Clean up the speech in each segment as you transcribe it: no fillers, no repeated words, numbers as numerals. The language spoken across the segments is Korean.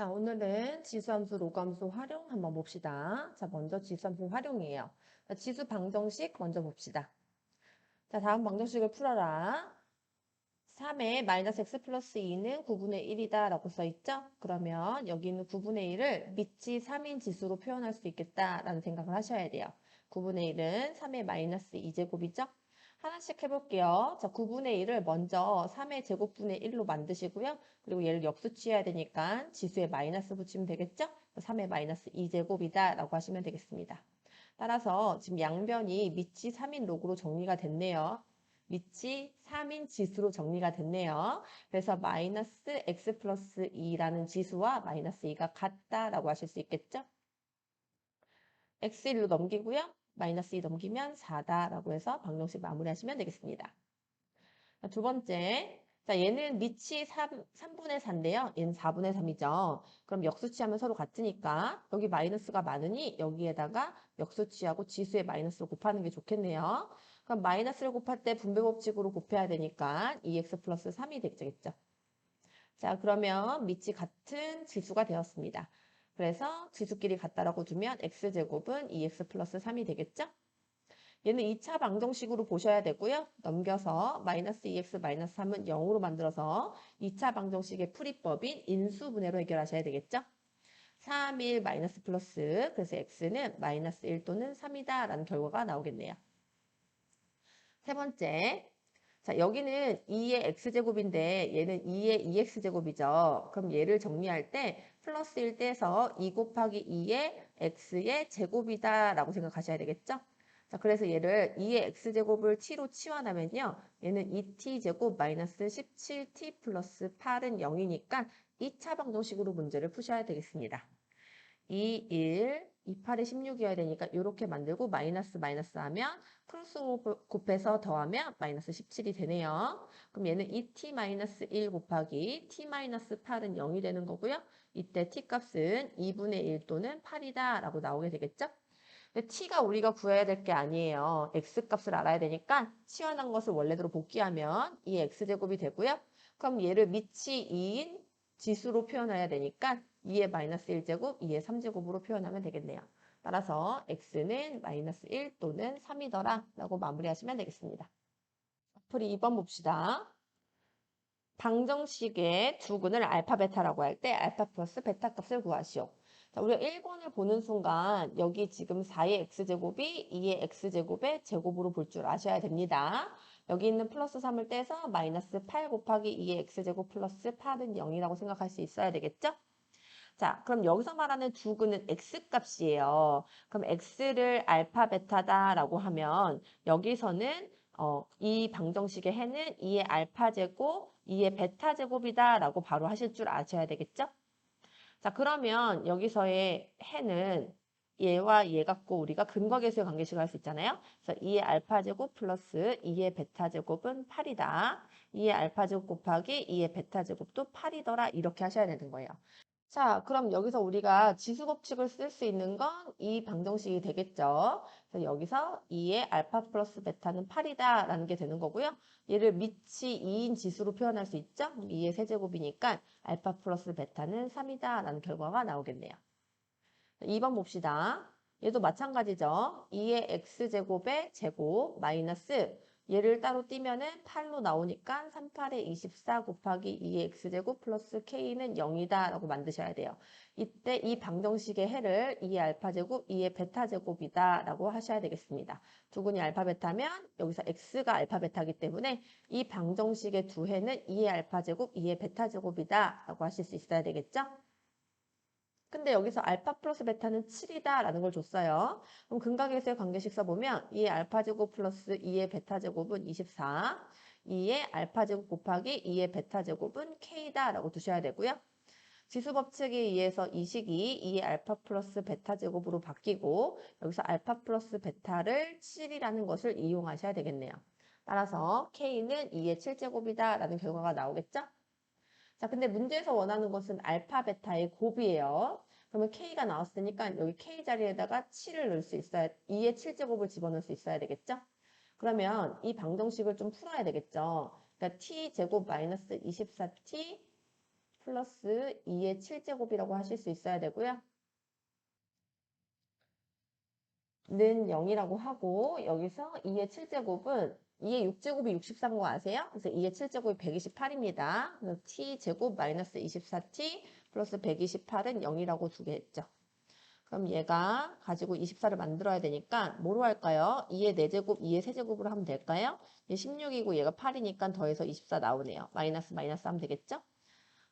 자, 오늘은 지수함수, 로감수 활용 한번 봅시다. 자, 먼저 지수함수 활용이에요. 자, 지수 방정식 먼저 봅시다. 자, 다음 방정식을 풀어라. 3의 마이너스 x 플러스 2는 9분의 1이다 라고 써있죠? 그러면 여기 있는 9분의 1을 밑이 3인 지수로 표현할 수 있겠다라는 생각을 하셔야 돼요. 9분의 1은 3의 마이너스 2제곱이죠? 하나씩 해볼게요. 자, 9분의 1을 먼저 3의 제곱분의 1로 만드시고요. 그리고 얘를 역수취해야 되니까 지수에 마이너스 붙이면 되겠죠? 3의 마이너스 2제곱이다 라고 하시면 되겠습니다. 따라서 지금 양변이 밑이 3인 록으로 정리가 됐네요. 밑이 3인 지수로 정리가 됐네요. 그래서 마이너스 x 플러스 2라는 지수와 마이너스 2가 같다라고 하실 수 있겠죠? x1로 넘기고요. 마이너스 2 넘기면 4다라고 해서 방정식 마무리하시면 되겠습니다. 두 번째, 자 얘는 밑이 3분의 4인데요. 얘는 4분의 3이죠. 그럼 역수치하면 서로 같으니까 여기 마이너스가 많으니 여기에다가 역수치하고 지수의 마이너스를 곱하는 게 좋겠네요. 그럼 마이너스를 곱할 때 분배법칙으로 곱해야 되니까 2x 플러스 3이 되겠죠. 자, 그러면 밑이 같은 지수가 되었습니다. 그래서 지수끼리 같다라고 두면 x제곱은 2x 플러스 3이 되겠죠? 얘는 2차 방정식으로 보셔야 되고요. 넘겨서 마이너스 2x 마이너스 3은 0으로 만들어서 2차 방정식의 풀이법인 인수분해로 해결하셔야 되겠죠? 3, 1 마이너스 플러스 그래서 x는 마이너스 1 또는 3이다 라는 결과가 나오겠네요. 세 번째, 자 여기는 2의 x제곱인데 얘는 2의 2x제곱이죠. 그럼 얘를 정리할 때 플러스 1 떼서 2 곱하기 2의 x의 제곱이다 라고 생각하셔야 되겠죠? 자 그래서 얘를 2의 x제곱을 t로 치환하면요. 얘는 2t제곱 마이너스 17t 플러스 8은 0이니까 2차 방정식으로 문제를 푸셔야 되겠습니다. 2, 1, 2, 8에 16이어야 되니까 이렇게 만들고 마이너스 마이너스 하면 크로스 곱해서 더하면 마이너스 17이 되네요. 그럼 얘는 2t 마이너스 1 곱하기 t 마이너스 8은 0이 되는 거고요. 이때 t 값은 2분의 1 또는 8이다 라고 나오게 되겠죠? 근데 t가 우리가 구해야 될 게 아니에요. x 값을 알아야 되니까 치환한 것을 원래대로 복귀하면 이 x제곱이 되고요. 그럼 얘를 밑이 2인 지수로 표현해야 되니까 2의 마이너스 1제곱, 2의 3제곱으로 표현하면 되겠네요. 따라서 x는 마이너스 1 또는 3이더라 라고 마무리하시면 되겠습니다. 풀이 2번 봅시다. 방정식의 두근을 알파, 베타라고 할 때 알파 플러스 베타 값을 구하시오. 자, 우리가 1번을 보는 순간 여기 지금 4의 x제곱이 2의 x제곱의 제곱으로 볼 줄 아셔야 됩니다. 여기 있는 플러스 3을 떼서 마이너스 8 곱하기 2의 x제곱 플러스 8은 0이라고 생각할 수 있어야 되겠죠? 자, 그럼 여기서 말하는 두근은 x값이에요. 그럼 x를 알파, 베타다라고 하면 여기서는 이 방정식의 해는 2의 알파 제곱, 2의 베타 제곱이다라고 바로 하실 줄 아셔야 되겠죠? 자, 그러면 여기서의 해는 얘와 얘 갖고 우리가 근과계수의 관계식을 할 수 있잖아요. 그래서 2의 알파 제곱 플러스 2의 베타 제곱은 8이다. 2의 알파 제곱 곱하기 2의 베타 제곱도 8이더라. 이렇게 하셔야 되는 거예요. 자, 그럼 여기서 우리가 지수 법칙을 쓸 수 있는 건 이 방정식이 되겠죠. 그래서 여기서 2의 알파 플러스 베타는 8이다 라는 게 되는 거고요. 얘를 밑이 2인 지수로 표현할 수 있죠. 2의 세제곱이니까 알파 플러스 베타는 3이다 라는 결과가 나오겠네요. 2번 봅시다. 얘도 마찬가지죠. 2의 x제곱의 제곱 마이너스 얘를 따로 띄면은 8로 나오니까 3, 8에 24 곱하기 2의 x제곱 플러스 k는 0이다 라고 만드셔야 돼요. 이때 이 방정식의 해를 2의 알파제곱, 2의 베타제곱이다 라고 하셔야 되겠습니다. 두근이 알파, 베타면 여기서 x가 알파, 베타이기 때문에 이 방정식의 두 해는 2의 알파제곱, 2의 베타제곱이다 라고 하실 수 있어야 되겠죠? 근데 여기서 알파 플러스 베타는 7이다 라는 걸 줬어요. 그럼 근각에서의 관계식 써보면 2의 알파 제곱 플러스 2의 베타 제곱은 24, 2의 알파 제곱 곱하기 2의 베타 제곱은 k다 라고 두셔야 되고요. 지수 법칙에 의해서 이 식이 2의 알파 플러스 베타 제곱으로 바뀌고 여기서 알파 플러스 베타를 7이라는 것을 이용하셔야 되겠네요. 따라서 k는 2의 7제곱이다 라는 결과가 나오겠죠? 자, 근데 문제에서 원하는 것은 알파, 베타의 곱이에요. 그러면 K가 나왔으니까 여기 K 자리에다가 7을 넣을 수 있어야, 2의 7제곱을 집어넣을 수 있어야 되겠죠? 그러면 이 방정식을 좀 풀어야 되겠죠? 그러니까 T제곱 마이너스 24T 플러스 2의 7제곱이라고 하실 수 있어야 되고요. 는 0이라고 하고 여기서 2의 7제곱은 2의 6제곱이 64인 거 아세요? 그래서 2의 7제곱이 128입니다. 그래서 t제곱 마이너스 24t 플러스 128은 0이라고 두게 했죠. 그럼 얘가 가지고 24를 만들어야 되니까 뭐로 할까요? 2의 4제곱, 2의 세제곱으로 하면 될까요? 얘 16이고 얘가 8이니까 더해서 24 나오네요. 마이너스 마이너스 하면 되겠죠?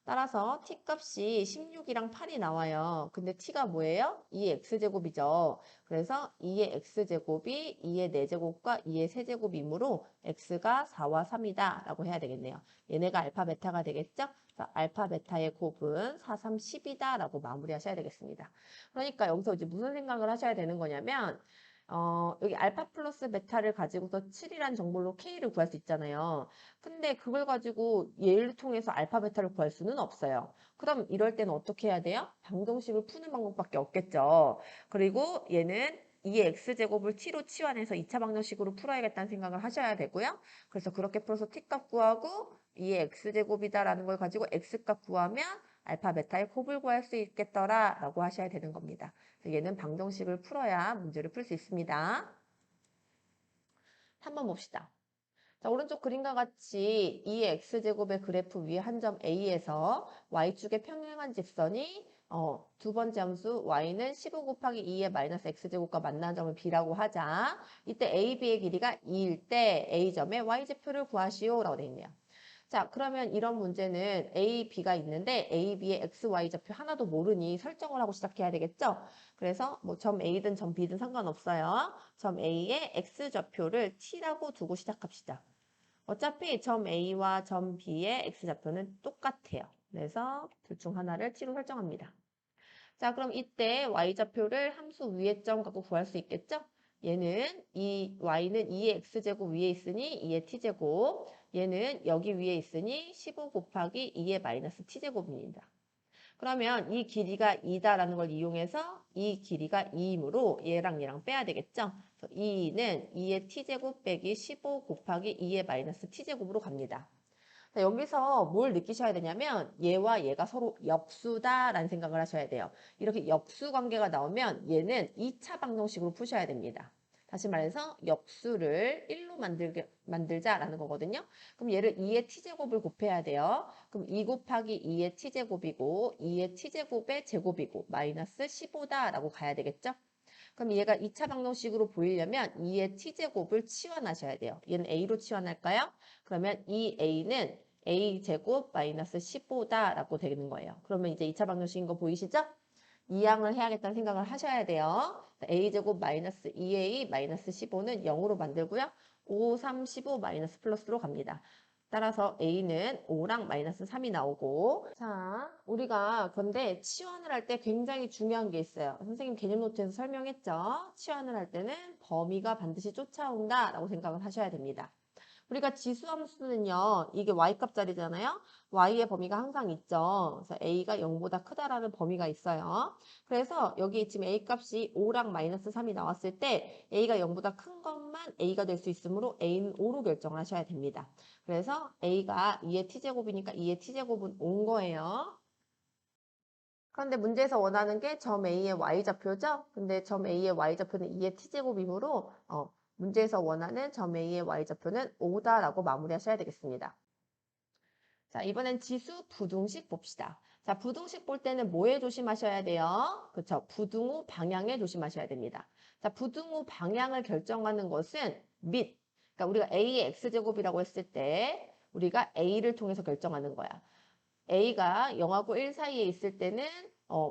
따라서 t값이 16이랑 8이 나와요. 근데 t가 뭐예요? 2의 x제곱이죠. 그래서 2의 x제곱이 2의 4제곱과 2의 세제곱이므로 x가 4와 3이다 라고 해야 되겠네요. 얘네가 알파 베타가 되겠죠? 그래서 알파 베타의 곱은 4, 3, 10이다 라고 마무리하셔야 되겠습니다. 그러니까 여기서 이제 무슨 생각을 하셔야 되는 거냐면 여기 알파 플러스 베타를 가지고서 7이란 정보로 K를 구할 수 있잖아요. 근데 그걸 가지고 얘를 통해서 알파 베타를 구할 수는 없어요. 그럼 이럴 때는 어떻게 해야 돼요? 방정식을 푸는 방법밖에 없겠죠. 그리고 얘는 2의 x제곱을 t로 치환해서 2차 방정식으로 풀어야겠다는 생각을 하셔야 되고요. 그래서 그렇게 풀어서 t값 구하고 2의 x제곱이다라는 걸 가지고 x값 구하면 알파 베타의 곱을 구할 수 있겠더라라고 하셔야 되는 겁니다. 그래서 얘는 방정식을 풀어야 문제를 풀 수 있습니다. 한번 봅시다. 자, 오른쪽 그림과 같이 2의 x제곱의 그래프 위에 한 점 A에서 y축의 평행한 직선이 두 번째 함수 y는 15 곱하기 2의 마이너스 x제곱과 만나는 점을 B라고 하자. 이때 A, B의 길이가 2일 때 A점의 y좌표를 구하시오 라고 되어 있네요. 자, 그러면 이런 문제는 A, B가 있는데 A, B의 X, Y 좌표 하나도 모르니 설정을 하고 시작해야 되겠죠? 그래서 뭐 점 A든 점 B든 상관없어요. 점 A의 X 좌표를 T라고 두고 시작합시다. 어차피 점 A와 점 B의 X좌표는 똑같아요. 그래서 둘 중 하나를 T로 설정합니다. 자, 그럼 이때 Y좌표를 함수 위의 점 갖고 구할 수 있겠죠? 얘는 Y는 2의 X제곱 위에 있으니 2의 T제곱, 얘는 여기 위에 있으니 15 곱하기 2의 마이너스 T제곱입니다. 그러면 이 길이가 2다라는 걸 이용해서 이 길이가 2이므로 얘랑 얘랑 빼야 되겠죠? 그래서 2는 2의 t제곱 빼기 15 곱하기 2의 마이너스 t제곱으로 갑니다. 자, 여기서 뭘 느끼셔야 되냐면 얘와 얘가 서로 역수다라는 생각을 하셔야 돼요. 이렇게 역수 관계가 나오면 얘는 2차 방정식으로 푸셔야 됩니다. 다시 말해서 역수를 1로 만들자라는 거거든요. 그럼 얘를 2의 t제곱을 곱해야 돼요. 그럼 2 곱하기 2의 t제곱이고 2의 t제곱의 제곱이고 마이너스 15다라고 가야 되겠죠? 그럼 얘가 2차 방정식으로 보이려면 2의 t제곱을 치환하셔야 돼요. 얘는 a로 치환할까요? 그러면 이 a는 a제곱 마이너스 15다라고 되는 거예요. 그러면 이제 2차 방정식인 거 보이시죠? 이항을 해야겠다는 생각을 하셔야 돼요. a제곱 마이너스 2a 마이너스 15는 0으로 만들고요. 5, 3, 15 마이너스 플러스로 갑니다. 따라서 a는 5랑 마이너스 3이 나오고 자, 우리가 그런데 치환을 할 때 굉장히 중요한 게 있어요. 선생님 개념 노트에서 설명했죠. 치환을 할 때는 범위가 반드시 쫓아온다라고 생각을 하셔야 됩니다. 우리가 지수함수는요. 이게 y값짜리잖아요. y의 범위가 항상 있죠. 그래서 a가 0보다 크다라는 범위가 있어요. 그래서 여기 지금 a값이 5랑 마이너스 3이 나왔을 때 a가 0보다 큰 것만 a가 될 수 있으므로 a는 5로 결정을 하셔야 됩니다. 그래서 a가 2의 t제곱이니까 2의 t제곱은 5인 거예요. 그런데 문제에서 원하는 게 점 A의 y좌표죠? 근데 점 A의 y좌표는 2의 t제곱이므로 문제에서 원하는 점 A의 y좌표는 5다라고 마무리하셔야 되겠습니다. 자, 이번엔 지수 부등식 봅시다. 자, 부등식 볼 때는 뭐에 조심하셔야 돼요? 그쵸? 부등호 방향에 조심하셔야 됩니다. 자, 부등호 방향을 결정하는 것은 그러니까 우리가 A의 x제곱이라고 했을 때 우리가 A를 통해서 결정하는 거야. A가 0하고 1 사이에 있을 때는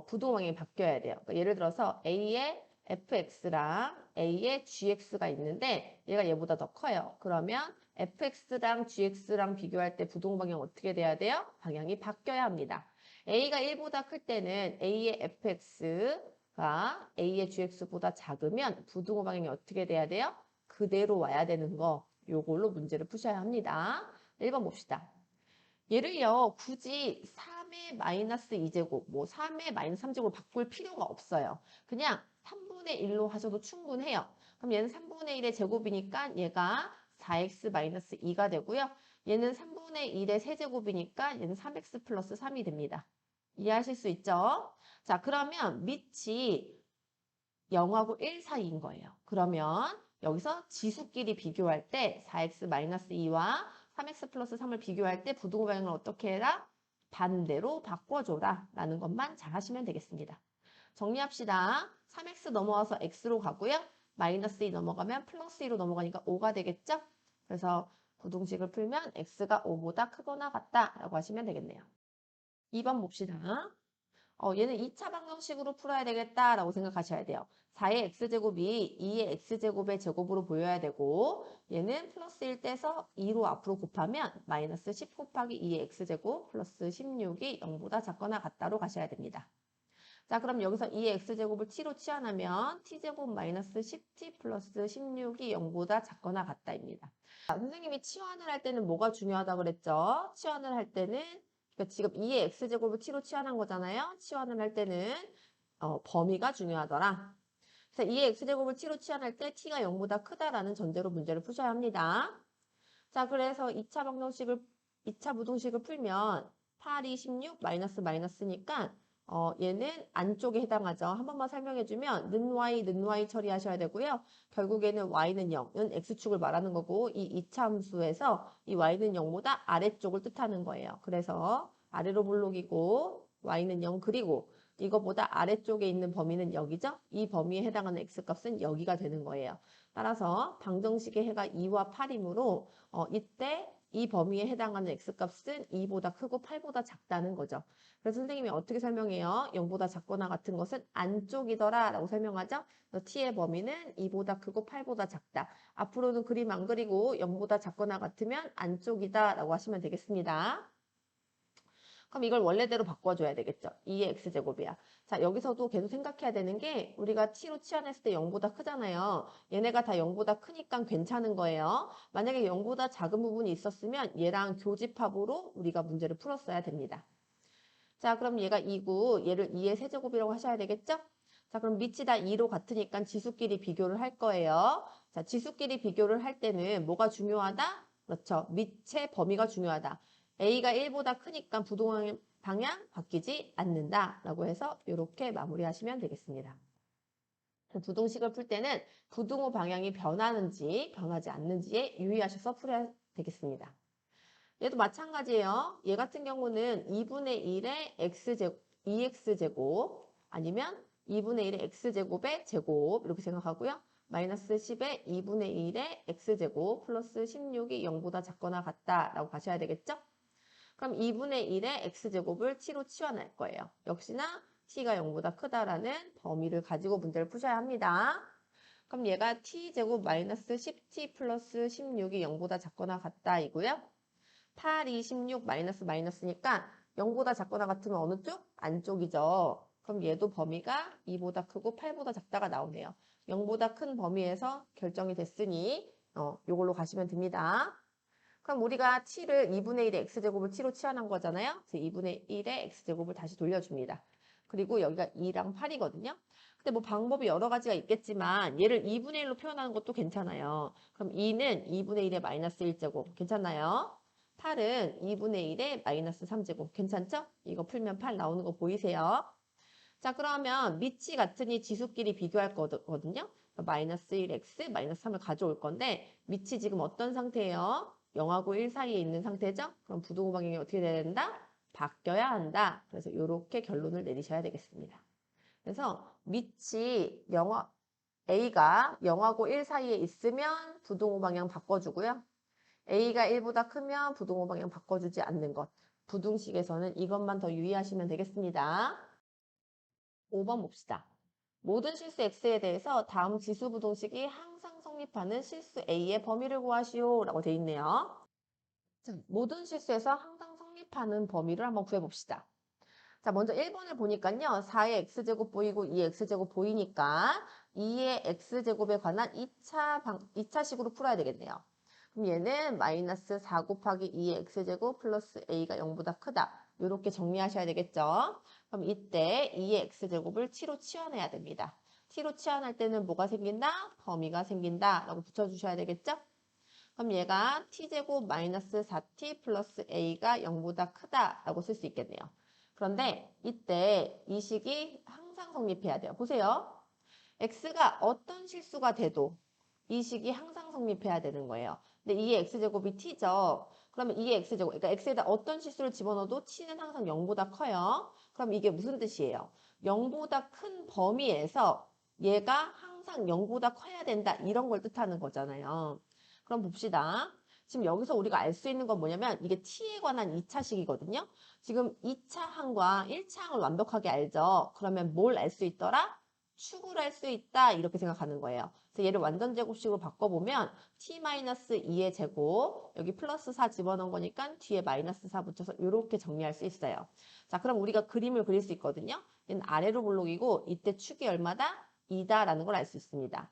부동항이 바뀌어야 돼요. 그러니까 예를 들어서 A의 fx랑 A의 gx가 있는데 얘가 얘보다 더 커요. 그러면 fx랑 gx랑 비교할 때 부동 방향 어떻게 돼야 돼요? 방향이 바뀌어야 합니다. A가 1보다 클 때는 A의 fx가 A의 gx보다 작으면 부동호 방향이 어떻게 돼야 돼요? 그대로 와야 되는 거 요걸로 문제를 푸셔야 합니다. 1번 봅시다. 얘를요, 굳이 3의 마이너스 2제곱, 뭐 3의 마이너스 3제곱으로 바꿀 필요가 없어요. 그냥 3분의 1로 하셔도 충분해요. 그럼 얘는 3분의 1의 제곱이니까 얘가 4x 마이너스 2가 되고요. 얘는 3분의 1의 세제곱이니까 얘는 3x 플러스 3이 됩니다. 이해하실 수 있죠? 자, 그러면 밑이 0하고 1 사이인 거예요. 그러면 여기서 지수끼리 비교할 때 4x-2와 3x 플러스 3을 비교할 때 부등호 방향을 어떻게 해라? 반대로 바꿔줘라 라는 것만 잘 하시면 되겠습니다. 정리합시다. 3x 넘어와서 x로 가고요. 마이너스 2 넘어가면 플러스 2로 넘어가니까 5가 되겠죠? 그래서 부등식을 풀면 x가 5보다 크거나 같다라고 하시면 되겠네요. 2번 봅시다. 얘는 2차 방정식으로 풀어야 되겠다라고 생각하셔야 돼요. 4의 x제곱이 2의 x제곱의 제곱으로 보여야 되고 얘는 플러스 1 떼서 2로 앞으로 곱하면 마이너스 10 곱하기 2의 x제곱 플러스 16이 0보다 작거나 같다로 가셔야 됩니다. 자, 그럼 여기서 2의 x제곱을 t로 치환하면 t제곱 마이너스 10t 플러스 16이 0보다 작거나 같다입니다. 자, 선생님이 치환을 할 때는 뭐가 중요하다고 그랬죠? 치환을 할 때는 그러니까 지금 2의 x제곱을 t로 치환한 거잖아요. 치환을 할 때는 범위가 중요하더라. 그래서 2의 x제곱을 t로 치환할 때 t가 0보다 크다라는 전제로 문제를 푸셔야 합니다. 자, 그래서 2차 부등식을 풀면 8, 16, 마이너스니까 얘는 안쪽에 해당하죠. 한 번만 설명해주면 는 y 처리하셔야 되고요. 결국에는 y는 0은 x축을 말하는 거고 이 2차 함수에서 이 y는 0보다 아래쪽을 뜻하는 거예요. 그래서 아래로 볼록이고 y는 0 그리고 이거보다 아래쪽에 있는 범위는 여기죠. 이 범위에 해당하는 x값은 여기가 되는 거예요. 따라서 방정식의 해가 2와 8이므로 이때 이 범위에 해당하는 x값은 2보다 크고 8보다 작다는 거죠. 그래서 선생님이 어떻게 설명해요? 0보다 작거나 같은 것은 안쪽이더라 라고 설명하죠. 그래서 t의 범위는 2보다 크고 8보다 작다. 앞으로는 그림 안 그리고 0보다 작거나 같으면 안쪽이다 라고 하시면 되겠습니다. 그럼 이걸 원래대로 바꿔줘야 되겠죠. 2의 x제곱이야. 자, 여기서도 계속 생각해야 되는 게 우리가 t로 치환했을 때 0보다 크잖아요. 얘네가 다 0보다 크니까 괜찮은 거예요. 만약에 0보다 작은 부분이 있었으면 얘랑 교집합으로 우리가 문제를 풀었어야 됩니다. 자, 그럼 얘가 2고 얘를 2의 세제곱이라고 하셔야 되겠죠? 자, 그럼 밑이 다 2로 같으니까 지수끼리 비교를 할 거예요. 자, 지수끼리 비교를 할 때는 뭐가 중요하다? 그렇죠. 밑의 범위가 중요하다. A가 1보다 크니까 부동 방향 바뀌지 않는다라고 해서 이렇게 마무리하시면 되겠습니다. 부등식을 풀 때는 부등호 방향이 변하는지 변하지 않는지에 유의하셔서 풀어야 되겠습니다. 얘도 마찬가지예요. 얘 같은 경우는 2분의 1의 x제곱, 2x제곱 아니면 2분의 1의 x제곱의 제곱 이렇게 생각하고요. 마이너스 10의 2분의 1의 x제곱 플러스 16이 0보다 작거나 같다라고 가셔야 되겠죠? 그럼 2분의 1의 x제곱을 t로 치환할 거예요. 역시나 t가 0보다 크다라는 범위를 가지고 문제를 푸셔야 합니다. 그럼 얘가 t제곱 마이너스 10t 플러스 16이 0보다 작거나 같다이고요. 8, 26 마이너스니까 0보다 작거나 같으면 어느 쪽? 안쪽이죠. 그럼 얘도 범위가 2보다 크고 8보다 작다가 나오네요. 0보다 큰 범위에서 결정이 됐으니 이걸로 가시면 됩니다. 그럼 우리가 t를 2분의 1의 x제곱을 t로 치환한 거잖아요. 그래서 2분의 1의 x제곱을 다시 돌려줍니다. 그리고 여기가 2랑 8이거든요. 근데 뭐 방법이 여러 가지가 있겠지만 얘를 2분의 1로 표현하는 것도 괜찮아요. 그럼 2는 2분의 1의 마이너스 1제곱 괜찮나요? 8은 2분의 1의 마이너스 3제곱 괜찮죠? 이거 풀면 8 나오는 거 보이세요? 자, 그러면 밑이 같으니 지수끼리 비교할 거거든요. 마이너스 1x, 마이너스 3을 가져올 건데 밑이 지금 어떤 상태예요? 0하고 1 사이에 있는 상태죠? 그럼 부등호 방향이 어떻게 돼야 된다? 바뀌어야 한다. 그래서 이렇게 결론을 내리셔야 되겠습니다. 그래서 밑이 A가 0하고 1 사이에 있으면 부등호 방향 바꿔주고요. A가 1보다 크면 부등호 방향 바꿔주지 않는 것. 부등식에서는 이것만 더 유의하시면 되겠습니다. 5번 봅시다. 모든 실수 x에 대해서 다음 지수 부등식이 항상 성립하는 실수 a의 범위를 구하시오 라고 돼 있네요. 자, 모든 실수에서 항상 성립하는 범위를 한번 구해봅시다. 자, 먼저 1번을 보니까요. 4의 x제곱 보이고 2의 x제곱 보이니까 2의 x제곱에 관한 2차식으로 풀어야 되겠네요. 그럼 얘는 마이너스 4 곱하기 2의 x제곱 플러스 a가 0보다 크다. 이렇게 정리하셔야 되겠죠. 그럼 이때 2의 x제곱을 t로 치환해야 됩니다. t로 치환할 때는 뭐가 생긴다? 범위가 생긴다 라고 붙여주셔야 되겠죠. 그럼 얘가 t제곱 마이너스 4t 플러스 a가 0보다 크다라고 쓸 수 있겠네요. 그런데 이때 이 식이 항상 성립해야 돼요. 보세요. x가 어떤 실수가 돼도 이 식이 항상 성립해야 되는 거예요. 근데 2의 x제곱이 t죠. 그러면 2의 x제곱, 그러니까 x에다 어떤 실수를 집어넣어도 t는 항상 0보다 커요. 그럼 이게 무슨 뜻이에요? 0보다 큰 범위에서 얘가 항상 0보다 커야 된다. 이런 걸 뜻하는 거잖아요. 그럼 봅시다. 지금 여기서 우리가 알 수 있는 건 뭐냐면 이게 t에 관한 2차식이거든요. 지금 2차 항과 1차 항을 완벽하게 알죠. 그러면 뭘 알 수 있더라? 축을 할 수 있다 이렇게 생각하는 거예요. 그래서 얘를 완전 제곱식으로 바꿔보면 t-2의 제곱 여기 플러스 4 집어넣은 거니까 뒤에 마이너스 4 붙여서 이렇게 정리할 수 있어요. 자, 그럼 우리가 그림을 그릴 수 있거든요. 얘는 아래로 볼록이고 이때 축이 얼마다? 2다라는 걸 알 수 있습니다.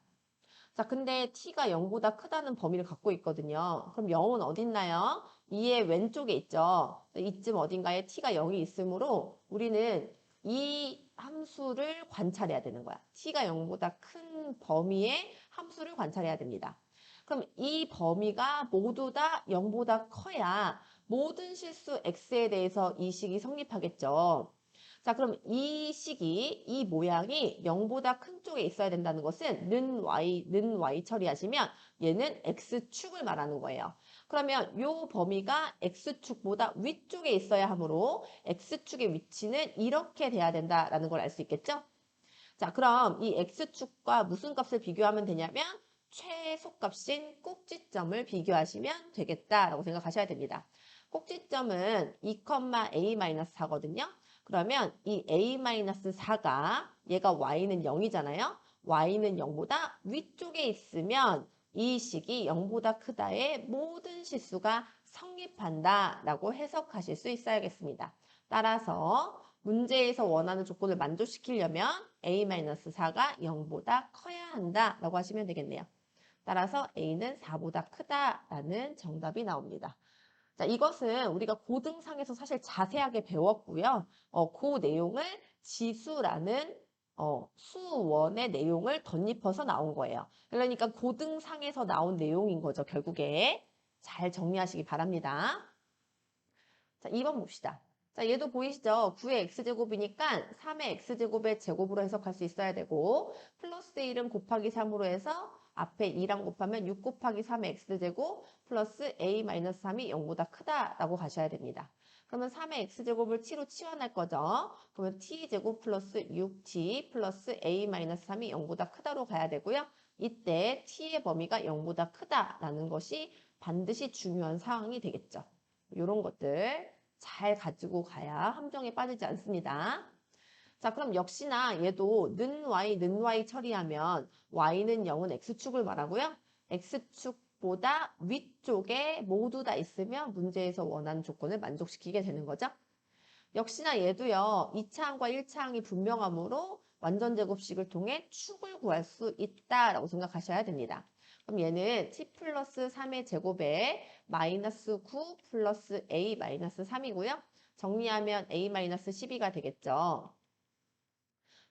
자, 근데 t가 0보다 크다는 범위를 갖고 있거든요. 그럼 0은 어디 있나요? 2의 왼쪽에 있죠. 이쯤 어딘가에 t가 0이 있으므로 우리는 이 함수를 관찰해야 되는 거야. t가 0보다 큰 범위의 함수를 관찰해야 됩니다. 그럼 이 범위가 모두 다 0보다 커야 모든 실수 x에 대해서 이 식이 성립하겠죠. 자, 그럼 이 식이, 이 모양이 0보다 큰 쪽에 있어야 된다는 것은 는 y 처리하시면 얘는 x축을 말하는 거예요. 그러면 이 범위가 x축보다 위쪽에 있어야 하므로 x축의 위치는 이렇게 돼야 된다라는 걸 알 수 있겠죠? 자, 그럼 이 x축과 무슨 값을 비교하면 되냐면 최소값인 꼭지점을 비교하시면 되겠다라고 생각하셔야 됩니다. 꼭지점은 2,a-4거든요. 그러면 이 a-4가 얘가 y는 0이잖아요. y는 0보다 위쪽에 있으면 이 식이 0보다 크다의 모든 실수가 성립한다라고 해석하실 수 있어야겠습니다. 따라서 문제에서 원하는 조건을 만족시키려면 a-4가 0보다 커야 한다라고 하시면 되겠네요. 따라서 a는 4보다 크다라는 정답이 나옵니다. 자, 이것은 우리가 고등상에서 사실 자세하게 배웠고요. 그 내용을 지수라는 수원의 내용을 덧입어서 나온 거예요. 그러니까 고등상에서 나온 내용인 거죠, 결국에. 잘 정리하시기 바랍니다. 자, 2번 봅시다. 자, 얘도 보이시죠? 9의 x제곱이니까 3의 x제곱의 제곱으로 해석할 수 있어야 되고 플러스 1은 곱하기 3으로 해서 앞에 2랑 곱하면 6 곱하기 3의 x제곱 플러스 a-3이 0보다 크다라고 가셔야 됩니다. 그러면 3의 x제곱을 t로 치환할 거죠. 그러면 t제곱 플러스 6t 플러스 a-3이 0보다 크다로 가야 되고요. 이때 t의 범위가 0보다 크다라는 것이 반드시 중요한 사항이 되겠죠. 이런 것들 잘 가지고 가야 함정에 빠지지 않습니다. 자, 그럼 역시나 얘도 는 y 처리하면 y는 0은 x축을 말하고요. x축보다 위쪽에 모두 다 있으면 문제에서 원하는 조건을 만족시키게 되는 거죠. 역시나 얘도요. 2차항과 1차항이 분명하므로 완전 제곱식을 통해 축을 구할 수 있다라고 생각하셔야 됩니다. 그럼 얘는 t 플러스 3의 제곱에 마이너스 9 플러스 a 마이너스 3이고요. 정리하면 a 마이너스 12가 되겠죠.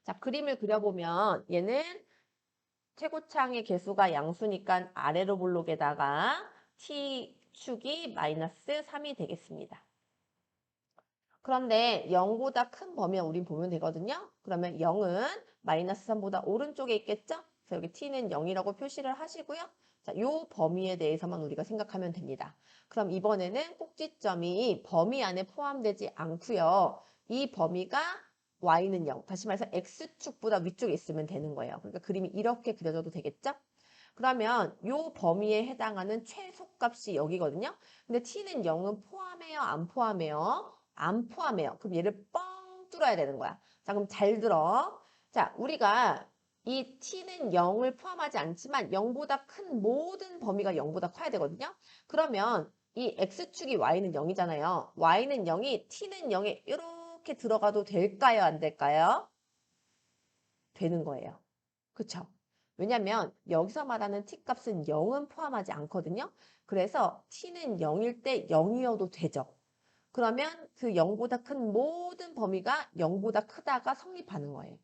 자, 그림을 그려보면 얘는 최고차항의 개수가 양수니까 아래로 볼록에다가 t축이 마이너스 3이 되겠습니다. 그런데 0보다 큰 범위만 우린 보면 되거든요. 그러면 0은 마이너스 3보다 오른쪽에 있겠죠? 그래서 여기 t는 0이라고 표시를 하시고요. 자, 요 범위에 대해서만 우리가 생각하면 됩니다. 그럼 이번에는 꼭지점이 범위 안에 포함되지 않고요. 이 범위가 y는 0, 다시 말해서 x축보다 위쪽에 있으면 되는 거예요. 그러니까 그림이 이렇게 그려져도 되겠죠? 그러면 요 범위에 해당하는 최소값이 여기거든요. 근데 t는 0은 포함해요? 안 포함해요? 안 포함해요. 그럼 얘를 뻥 뚫어야 되는 거야. 자, 그럼 잘 들어. 자, 우리가 이 t는 0을 포함하지 않지만 0보다 큰 모든 범위가 0보다 커야 되거든요. 그러면 이 x축이 y는 0이잖아요. y는 0이 t는 0에 이렇게 들어가도 될까요? 안 될까요? 되는 거예요. 그쵸? 왜냐면 여기서 말하는 t값은 0은 포함하지 않거든요. 그래서 t는 0일 때 0이어도 되죠. 그러면 그 0보다 큰 모든 범위가 0보다 크다가 성립하는 거예요.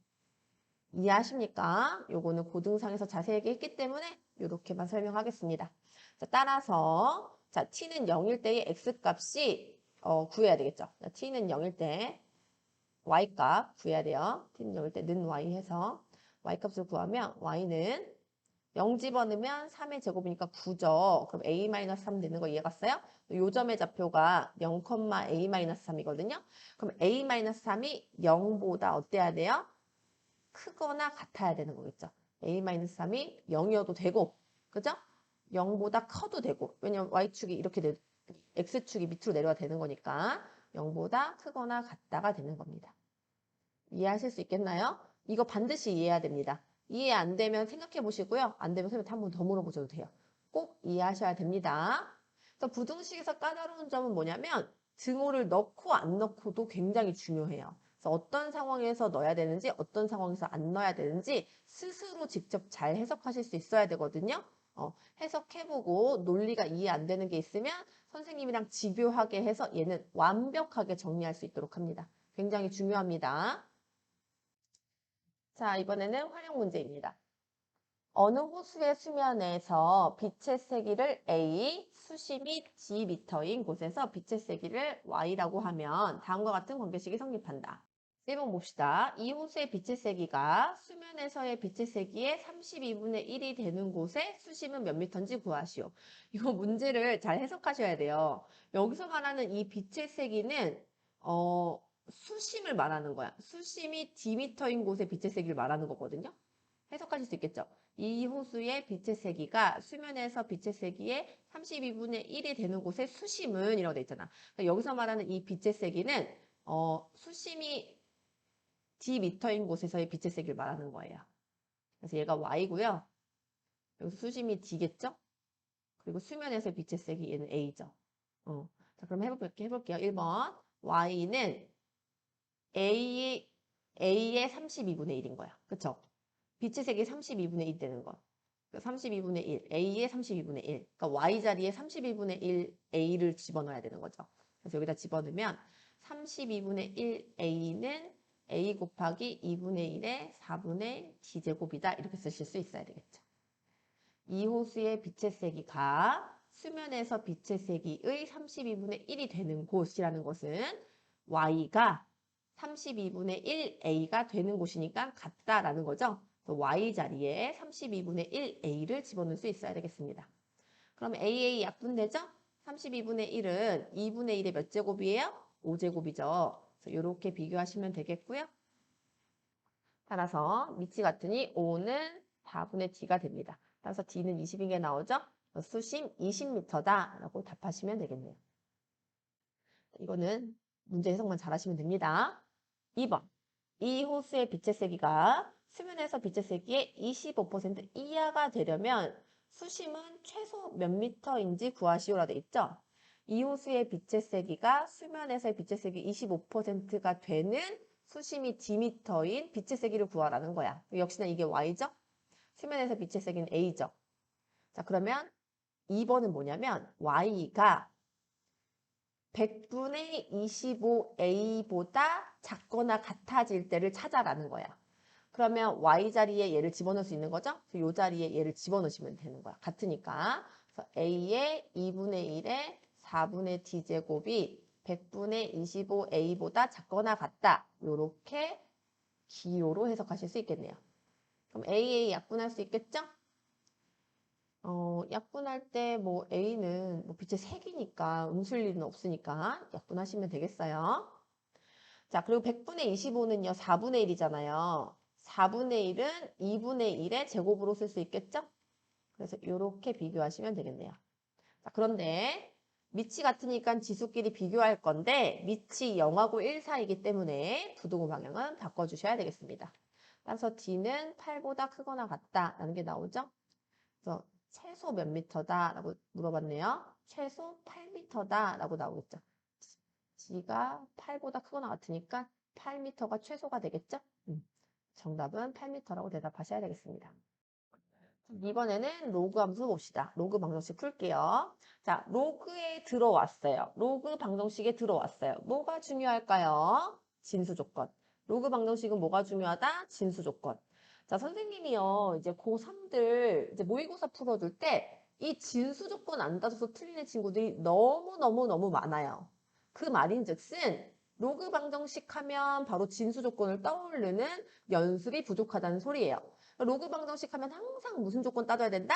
이해하십니까? 요거는 고등상에서 자세하게 했기 때문에 이렇게만 설명하겠습니다. 자, 따라서 자, t는 0일 때의 x값이 구해야 되겠죠. 자, t는 0일 때 y값 구해야 돼요. t는 0일 때 는 y 해서 y값을 구하면 y는 0 집어넣으면 3의 제곱이니까 9죠. 그럼 a-3 되는 거 이해갔어요? 요점의 좌표가 0,a-3이거든요. 그럼 a-3이 0보다 어때야 돼요? 크거나 같아야 되는 거겠죠. a-3이 0이어도 되고, 그죠? 0보다 커도 되고, 왜냐면 y축이 이렇게 x축이 밑으로 내려야 되는 거니까 0보다 크거나 같다가 되는 겁니다. 이해하실 수 있겠나요? 이거 반드시 이해해야 됩니다. 이해 안 되면 생각해 보시고요. 안 되면 선생님한테 한 번 더 물어보셔도 돼요. 꼭 이해하셔야 됩니다. 그래서 부등식에서 까다로운 점은 뭐냐면 등호를 넣고 안 넣고도 굉장히 중요해요. 그래서 어떤 상황에서 넣어야 되는지 어떤 상황에서 안 넣어야 되는지 스스로 직접 잘 해석하실 수 있어야 되거든요. 해석해보고 논리가 이해 안 되는 게 있으면 선생님이랑 집요하게 해서 얘는 완벽하게 정리할 수 있도록 합니다. 굉장히 중요합니다. 자, 이번에는 활용 문제입니다. 어느 호수의 수면에서 빛의 세기를 A, 수심이 Gm인 곳에서 빛의 세기를 Y라고 하면 다음과 같은 관계식이 성립한다. 1번 봅시다. 이 호수의 빛의 세기가 수면에서의 빛의 세기의 32분의 1이 되는 곳의 수심은 몇 미터인지 구하시오. 이거 문제를 잘 해석하셔야 돼요. 여기서 말하는 이 빛의 세기는 수심을 말하는 거야. 수심이 D미터인 곳의 빛의 세기를 말하는 거거든요. 해석하실 수 있겠죠? 이 호수의 빛의 세기가 수면에서 빛의 세기의 32분의 1이 되는 곳의 수심은 이라고 돼 있잖아. 그러니까 여기서 말하는 이 빛의 세기는 수심이 D미터인 곳에서의 빛의 세기를 말하는 거예요. 그래서 얘가 Y고요. 여기서 수심이 D겠죠? 그리고 수면에서의 빛의 세기 얘는 A죠. 자, 그럼 해볼게요. 1번. Y는 A의 32분의 1인 거야. 그쵸? 빛의 세기 32분의 1 되는 거. 32분의 1, A의 32분의 1. 그러니까 Y자리에 32분의 1 A를 집어넣어야 되는 거죠. 그래서 여기다 집어넣으면 32분의 1 A는 A 곱하기 2분의 1의 4분의 D제곱이다. 이렇게 쓰실 수 있어야 되겠죠. 이 호수의 빛의 세기가 수면에서 빛의 세기의 32분의 1이 되는 곳이라는 것은 Y가 32분의 1A가 되는 곳이니까 같다라는 거죠. Y자리에 32분의 1A를 집어넣을 수 있어야 되겠습니다. 그럼 AA 약분되죠? 32분의 1은 2분의 1의 몇 제곱이에요? 5제곱이죠. 이렇게 비교하시면 되겠고요. 따라서 밑이 같으니 5는 4분의 D가 됩니다. 따라서 D는 20인 게 나오죠? 수심 20m다 라고 답하시면 되겠네요. 이거는 문제 해석만 잘하시면 됩니다. 2번. 이 호수의 빛의 세기가 수면에서 빛의 세기의 25% 이하가 되려면 수심은 최소 몇 미터인지 구하시오라 돼 있죠? 이 호수의 빛의 세기가 수면에서의 빛의 세기 25%가 되는 수심이 D미터인 빛의 세기를 구하라는 거야. 역시나 이게 Y죠? 수면에서 빛의 세기는 A죠. 자, 그러면 2번은 뭐냐면 Y가 100분의 25A보다 작거나 같아질 때를 찾아라는 거야. 그러면 Y자리에 얘를 집어넣을 수 있는 거죠? 이 자리에 얘를 집어넣으시면 되는 거야. 같으니까. 그래서 A의 2분의 1의 4분의 D제곱이 100분의 25A보다 작거나 같다. 이렇게 기호로 해석하실 수 있겠네요. 그럼 AA 약분할 수 있겠죠? 약분할 때 뭐 A는 뭐 빛의 색이니까 음수일 일은 없으니까 약분하시면 되겠어요. 자, 그리고 100분의 25는요, 4분의 1이잖아요. 4분의 1은 2분의 1의 제곱으로 쓸 수 있겠죠? 그래서 이렇게 비교하시면 되겠네요. 자, 그런데 밑이 같으니까 지수끼리 비교할 건데 밑이 0하고 1 사이이기 때문에 부등호 방향은 바꿔주셔야 되겠습니다. 따라서 D는 8보다 크거나 같다라는 게 나오죠? 그래서 최소 몇 미터다 라고 물어봤네요. 최소 8미터다 라고 나오겠죠. G가 8보다 크거나 같으니까 8미터가 최소가 되겠죠? 정답은 8미터라고 대답하셔야 되겠습니다. 이번에는 로그 함수 봅시다. 로그 방정식 풀게요. 자, 로그에 들어왔어요. 로그 방정식에 들어왔어요. 뭐가 중요할까요? 진수 조건. 로그 방정식은 뭐가 중요하다? 진수 조건. 자, 선생님이요. 이제 고3들 이제 모의고사 풀어줄 때 이 진수 조건 안 따져서 틀리는 친구들이 너무너무너무 많아요. 그 말인즉슨 로그 방정식 하면 바로 진수 조건을 떠오르는 연습이 부족하다는 소리예요. 로그 방정식 하면 항상 무슨 조건 따져야 된다?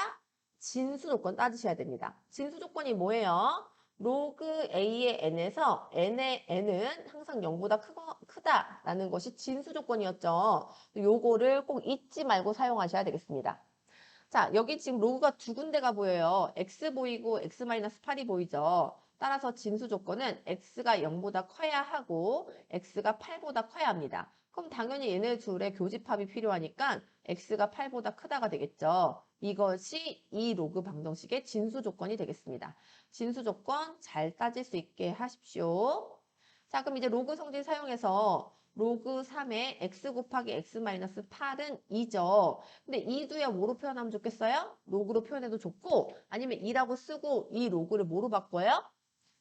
진수 조건 따지셔야 됩니다. 진수 조건이 뭐예요? 로그 A의 n에서 n의 n은 항상 0보다 크다라는 것이 진수 조건이었죠. 요거를 꼭 잊지 말고 사용하셔야 되겠습니다. 자, 여기 지금 로그가 두 군데가 보여요. x 보이고 x-8이 보이죠. 따라서 진수 조건은 x가 0보다 커야 하고 x가 8보다 커야 합니다. 그럼 당연히 얘네 둘의 교집합이 필요하니까 x가 8보다 크다가 되겠죠. 이것이 이 로그 방정식의 진수 조건이 되겠습니다. 진수 조건 잘 따질 수 있게 하십시오. 자, 그럼 이제 로그 성질 사용해서 로그 3의 x 곱하기 x-8은 2죠. 근데 2도야 뭐로 표현하면 좋겠어요? 로그로 표현해도 좋고 아니면 2라고 쓰고 이 로그를 뭐로 바꿔요?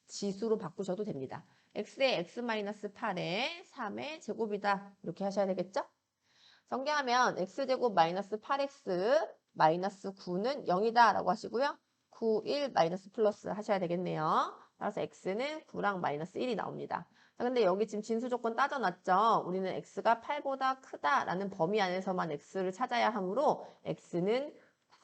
지수로 바꾸셔도 됩니다. x의 x-8의 3의 제곱이다. 이렇게 하셔야 되겠죠? 전개하면 x제곱 마이너스 8x 마이너스 9는 0이다 라고 하시고요. 9, 1 마이너스 플러스 하셔야 되겠네요. 따라서 x는 9랑 마이너스 1이 나옵니다. 자, 근데 여기 지금 진수 조건 따져놨죠? 우리는 x가 8보다 크다라는 범위 안에서만 x를 찾아야 하므로 x는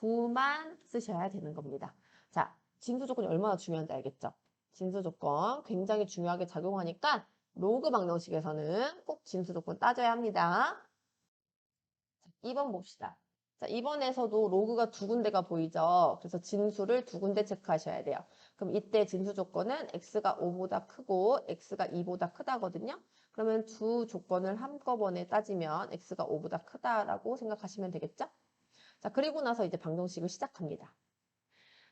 9만 쓰셔야 되는 겁니다. 자, 진수 조건이 얼마나 중요한지 알겠죠? 진수 조건 굉장히 중요하게 작용하니까 로그 방정식에서는 꼭 진수 조건 따져야 합니다. 2번 봅시다. 자, 2번에서도 로그가 두 군데가 보이죠? 그래서 진수를 두 군데 체크하셔야 돼요. 그럼 이때 진수 조건은 x가 5보다 크고 x가 2보다 크다거든요. 그러면 두 조건을 한꺼번에 따지면 x가 5보다 크다라고 생각하시면 되겠죠? 자, 그리고 나서 이제 방정식을 시작합니다.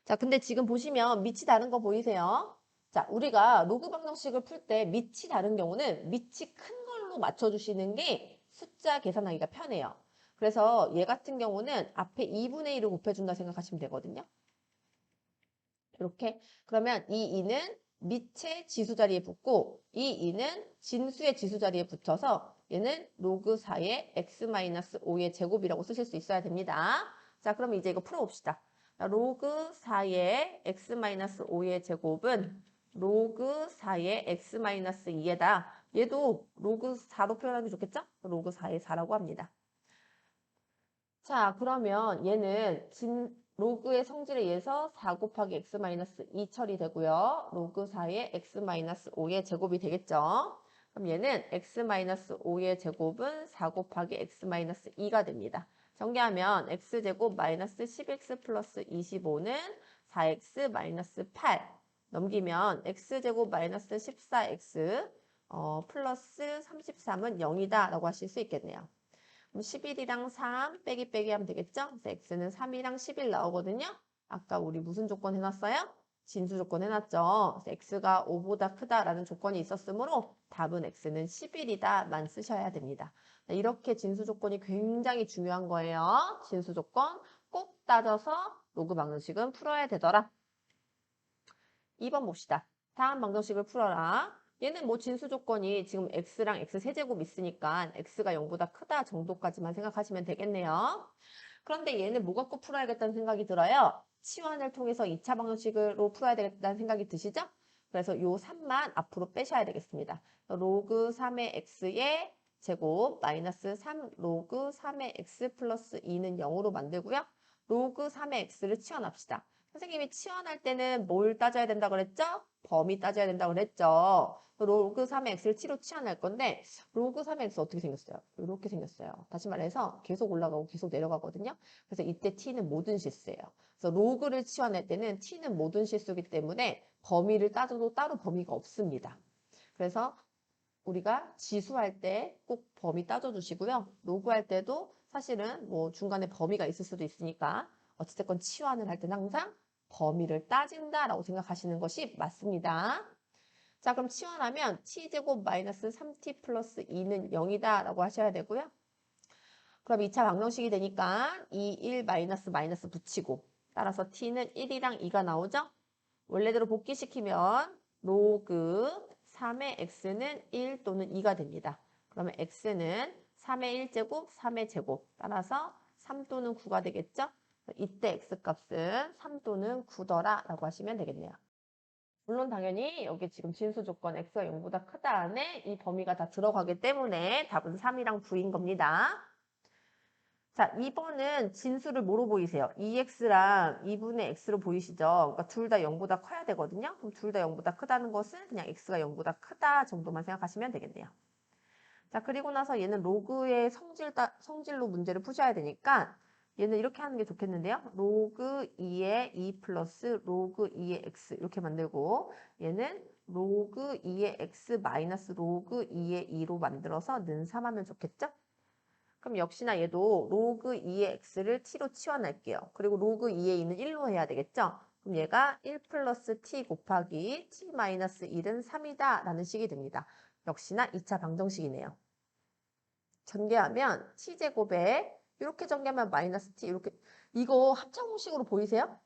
자, 근데 지금 보시면 밑이 다른 거 보이세요? 자, 우리가 로그 방정식을 풀 때 밑이 다른 경우는 밑이 큰 걸로 맞춰주시는 게 숫자 계산하기가 편해요. 그래서 얘 같은 경우는 앞에 2분의 1을 곱해준다 생각하시면 되거든요. 이렇게. 그러면 이 2는 밑의 지수 자리에 붙고 이 2는 진수의 지수 자리에 붙어서 얘는 로그 4의 x-5의 제곱이라고 쓰실 수 있어야 됩니다. 자, 그럼 이제 이거 풀어봅시다. 로그 4의 x-5의 제곱은 로그 4의 x-2에다 얘도 로그 4로 표현하는 게 좋겠죠? 로그 4의 4라고 합니다. 자, 그러면 얘는 로그의 성질에 의해서 4 곱하기 x-2 처리되고요. 로그 4의 x-5의 제곱이 되겠죠. 그럼 얘는 x-5의 제곱은 4 곱하기 x-2가 됩니다. 전개하면 x제곱 마이너스 10x 플러스 25는 4x 마이너스 8 넘기면 x제곱 마이너스 14x 플러스 33은 0이다 라고 하실 수 있겠네요. 그럼 11이랑 3 빼기 하면 되겠죠? 그래서 x는 3이랑 11 나오거든요. 아까 우리 무슨 조건 해놨어요? 진수 조건 해놨죠. 그래서 x가 5보다 크다라는 조건이 있었으므로 답은 x는 11이다만 쓰셔야 됩니다. 이렇게 진수 조건이 굉장히 중요한 거예요. 진수 조건 꼭 따져서 로그 방정식은 풀어야 되더라. 2번 봅시다. 다음 방정식을 풀어라. 얘는 뭐 진수 조건이 지금 x랑 x 세제곱 있으니까 x가 0보다 크다 정도까지만 생각하시면 되겠네요. 그런데 얘는 뭐 갖고 풀어야겠다는 생각이 들어요. 치환을 통해서 2차 방정식으로 풀어야 되겠다는 생각이 드시죠? 그래서 요 3만 앞으로 빼셔야 되겠습니다. 로그 3의 x의 제곱 마이너스 3 로그 3의 x 플러스 2는 0으로 만들고요. 로그 3의 x를 치환합시다. 선생님이 치환할 때는 뭘 따져야 된다고 그랬죠? 범위 따져야 된다고 그랬죠. 로그 3의 x를 t로 치환할 건데 로그 3의 x 어떻게 생겼어요? 이렇게 생겼어요. 다시 말해서 계속 올라가고 계속 내려가거든요. 그래서 이때 t는 모든 실수예요. 그래서 로그를 치환할 때는 t는 모든 실수이기 때문에 범위를 따져도 따로 범위가 없습니다. 그래서 우리가 지수할 때 꼭 범위 따져주시고요. 로그 할 때도 사실은 뭐 중간에 범위가 있을 수도 있으니까 어찌됐건 치환을 할 때는 항상 범위를 따진다라고 생각하시는 것이 맞습니다. 자, 그럼 치환하면 t제곱 마이너스 3t 플러스 2는 0이다 라고 하셔야 되고요. 그럼 2차 방정식이 되니까 2, 1 마이너스 마이너스 붙이고 따라서 t는 1이랑 2가 나오죠? 원래대로 복귀시키면 로그 3의 x는 1 또는 2가 됩니다. 그러면 x는 3의 1제곱, 3의 제곱. 따라서 3 또는 9가 되겠죠? 이때 x값은 3 또는 9더라 라고 하시면 되겠네요. 물론 당연히 여기 지금 진수 조건 x가 0보다 크다 안에 이 범위가 다 들어가기 때문에 답은 3이랑 9인 겁니다. 자, 2번은 진수를 뭐로 보이세요? 2x랑 2분의 x로 보이시죠? 그러니까 둘 다 0보다 커야 되거든요. 그럼 둘 다 0보다 크다는 것은 그냥 x가 0보다 크다 정도만 생각하시면 되겠네요. 자, 그리고 나서 얘는 로그의 성질로 문제를 푸셔야 되니까 얘는 이렇게 하는 게 좋겠는데요. 로그 2의 2 플러스 로그 2의 x 이렇게 만들고 얘는 로그 2의 x 마이너스 로그 2의 2로 만들어서 는 3 하면 좋겠죠? 그럼 역시나 얘도 로그 2의 x를 t로 치환할게요. 그리고 로그 2의 2는 1로 해야 되겠죠? 그럼 얘가 1 플러스 t 곱하기 t 마이너스 1은 3이다 라는 식이 됩니다. 역시나 2차 방정식이네요. 전개하면 t제곱에 이렇게 전개하면 마이너스 t 이렇게 이거 합창공식으로 보이세요?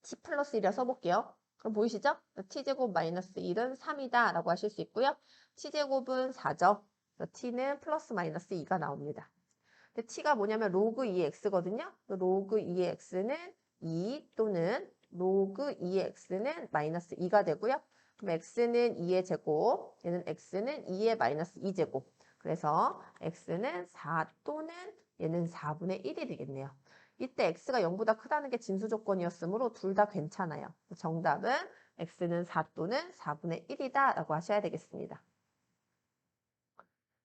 t 플러스 1이라 써볼게요. 그럼 보이시죠? t제곱 마이너스 1은 3이다 라고 하실 수 있고요. t제곱은 4죠. t는 플러스 마이너스 2가 나옵니다. 근데 t가 뭐냐면 로그 2의 x거든요. 로그 2의 x는 2 또는 로그 2의 x는 마이너스 2가 되고요. 그럼 x는 2의 제곱, 얘는 x는 2의 마이너스 2제곱. 그래서 x는 4 또는 얘는 4분의 1이 되겠네요. 이때 x가 0보다 크다는 게 진수 조건이었으므로 둘 다 괜찮아요. 정답은 x는 4 또는 4분의 1이다 라고 하셔야 되겠습니다.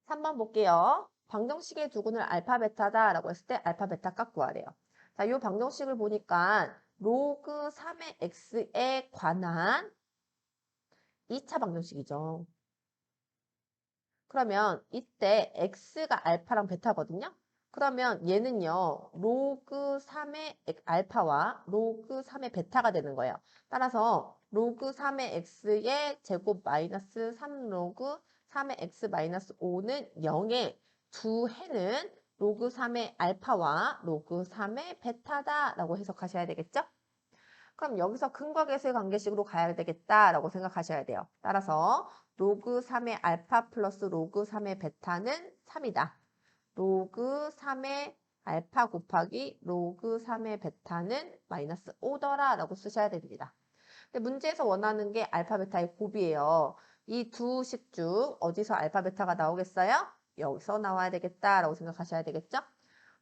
3번 볼게요. 방정식의 두근을 알파 베타다 라고 했을 때 알파 베타 값 구하래요. 자, 이 방정식을 보니까 로그 3의 x에 관한 2차 방정식이죠. 그러면 이때 x가 알파랑 베타거든요. 그러면 얘는요. 로그 3의 알파와 로그 3의 베타가 되는 거예요. 따라서 로그 3의 x의 제곱 마이너스 3 로그 3의 x 마이너스 5는 0의 두 해는 로그 3의 알파와 로그 3의 베타다라고 해석하셔야 되겠죠? 그럼 여기서 근과 계수의 관계식으로 가야 되겠다라고 생각하셔야 돼요. 따라서 로그 3의 알파 플러스 로그 3의 베타는 3이다. 로그 3의 알파 곱하기 로그 3의 베타는 마이너스 5더라 라고 쓰셔야 됩니다. 근데 문제에서 원하는 게 알파 베타의 곱이에요. 이 두 식 중 어디서 알파 베타가 나오겠어요? 여기서 나와야 되겠다라고 생각하셔야 되겠죠?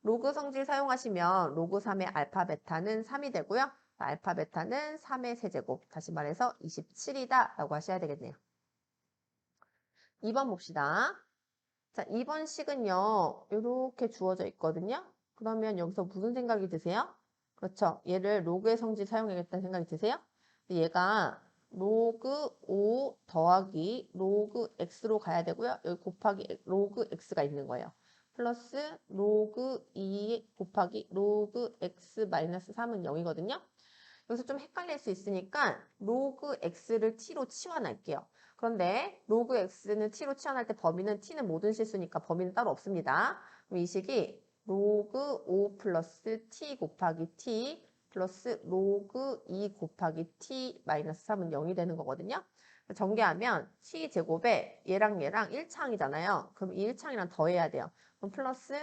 로그 성질 사용하시면 로그 3의 알파 베타는 3이 되고요. 알파 베타는 3의 세제곱, 다시 말해서 27이다 라고 하셔야 되겠네요. 2번 봅시다. 자, 2번 식은요. 이렇게 주어져 있거든요. 그러면 여기서 무슨 생각이 드세요? 그렇죠. 얘를 로그의 성질 사용해야겠다는 생각이 드세요? 얘가 로그 5 더하기 로그 x로 가야 되고요. 여기 곱하기 로그 x가 있는 거예요. 플러스 로그 2 곱하기 로그 x 마이너스 3은 0이거든요. 여기서 좀 헷갈릴 수 있으니까 로그 x를 t로 치환할게요. 그런데 로그 x는 t로 치환할 때 범위는 t는 모든 실수니까 범위는 따로 없습니다. 그럼 이 식이 로그 5 플러스 t 곱하기 t 플러스 로그 2 곱하기 t 마이너스 3은 0이 되는 거거든요. 전개하면 t제곱에 얘랑 얘랑 1창이잖아요. 그럼 이 1창이랑 더해야 돼요. 그럼 플러스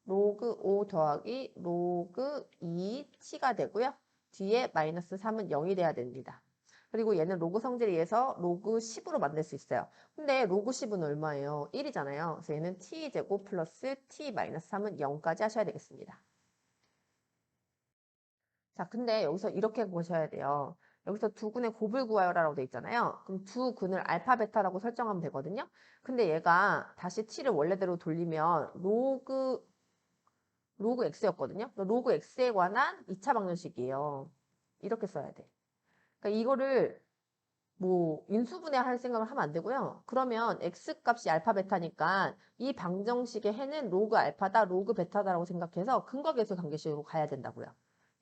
로그 5 더하기 로그 2t가 되고요. 뒤에 마이너스 3은 0이 돼야 됩니다. 그리고 얘는 로그 성질에 의해서 로그 10으로 만들 수 있어요. 근데 로그 10은 얼마예요? 1이잖아요. 그래서 얘는 t제곱 플러스 t 마이너스 3은 0까지 하셔야 되겠습니다. 자, 근데 여기서 이렇게 보셔야 돼요. 여기서 두 근의 곱을 구하여라라고 돼 있잖아요. 그럼 두 근을 알파, 베타라고 설정하면 되거든요. 근데 얘가 다시 t를 원래대로 돌리면 로그 x였거든요. 로그 x에 관한 2차 방정식이에요. 이렇게 써야 돼. 그러니까 이거를 뭐 인수분해할 생각을 하면 안 되고요. 그러면 x 값이 알파 베타니까 이 방정식의 해는 로그 알파다, 로그 베타다라고 생각해서 근거계수 관계식으로 가야 된다고요.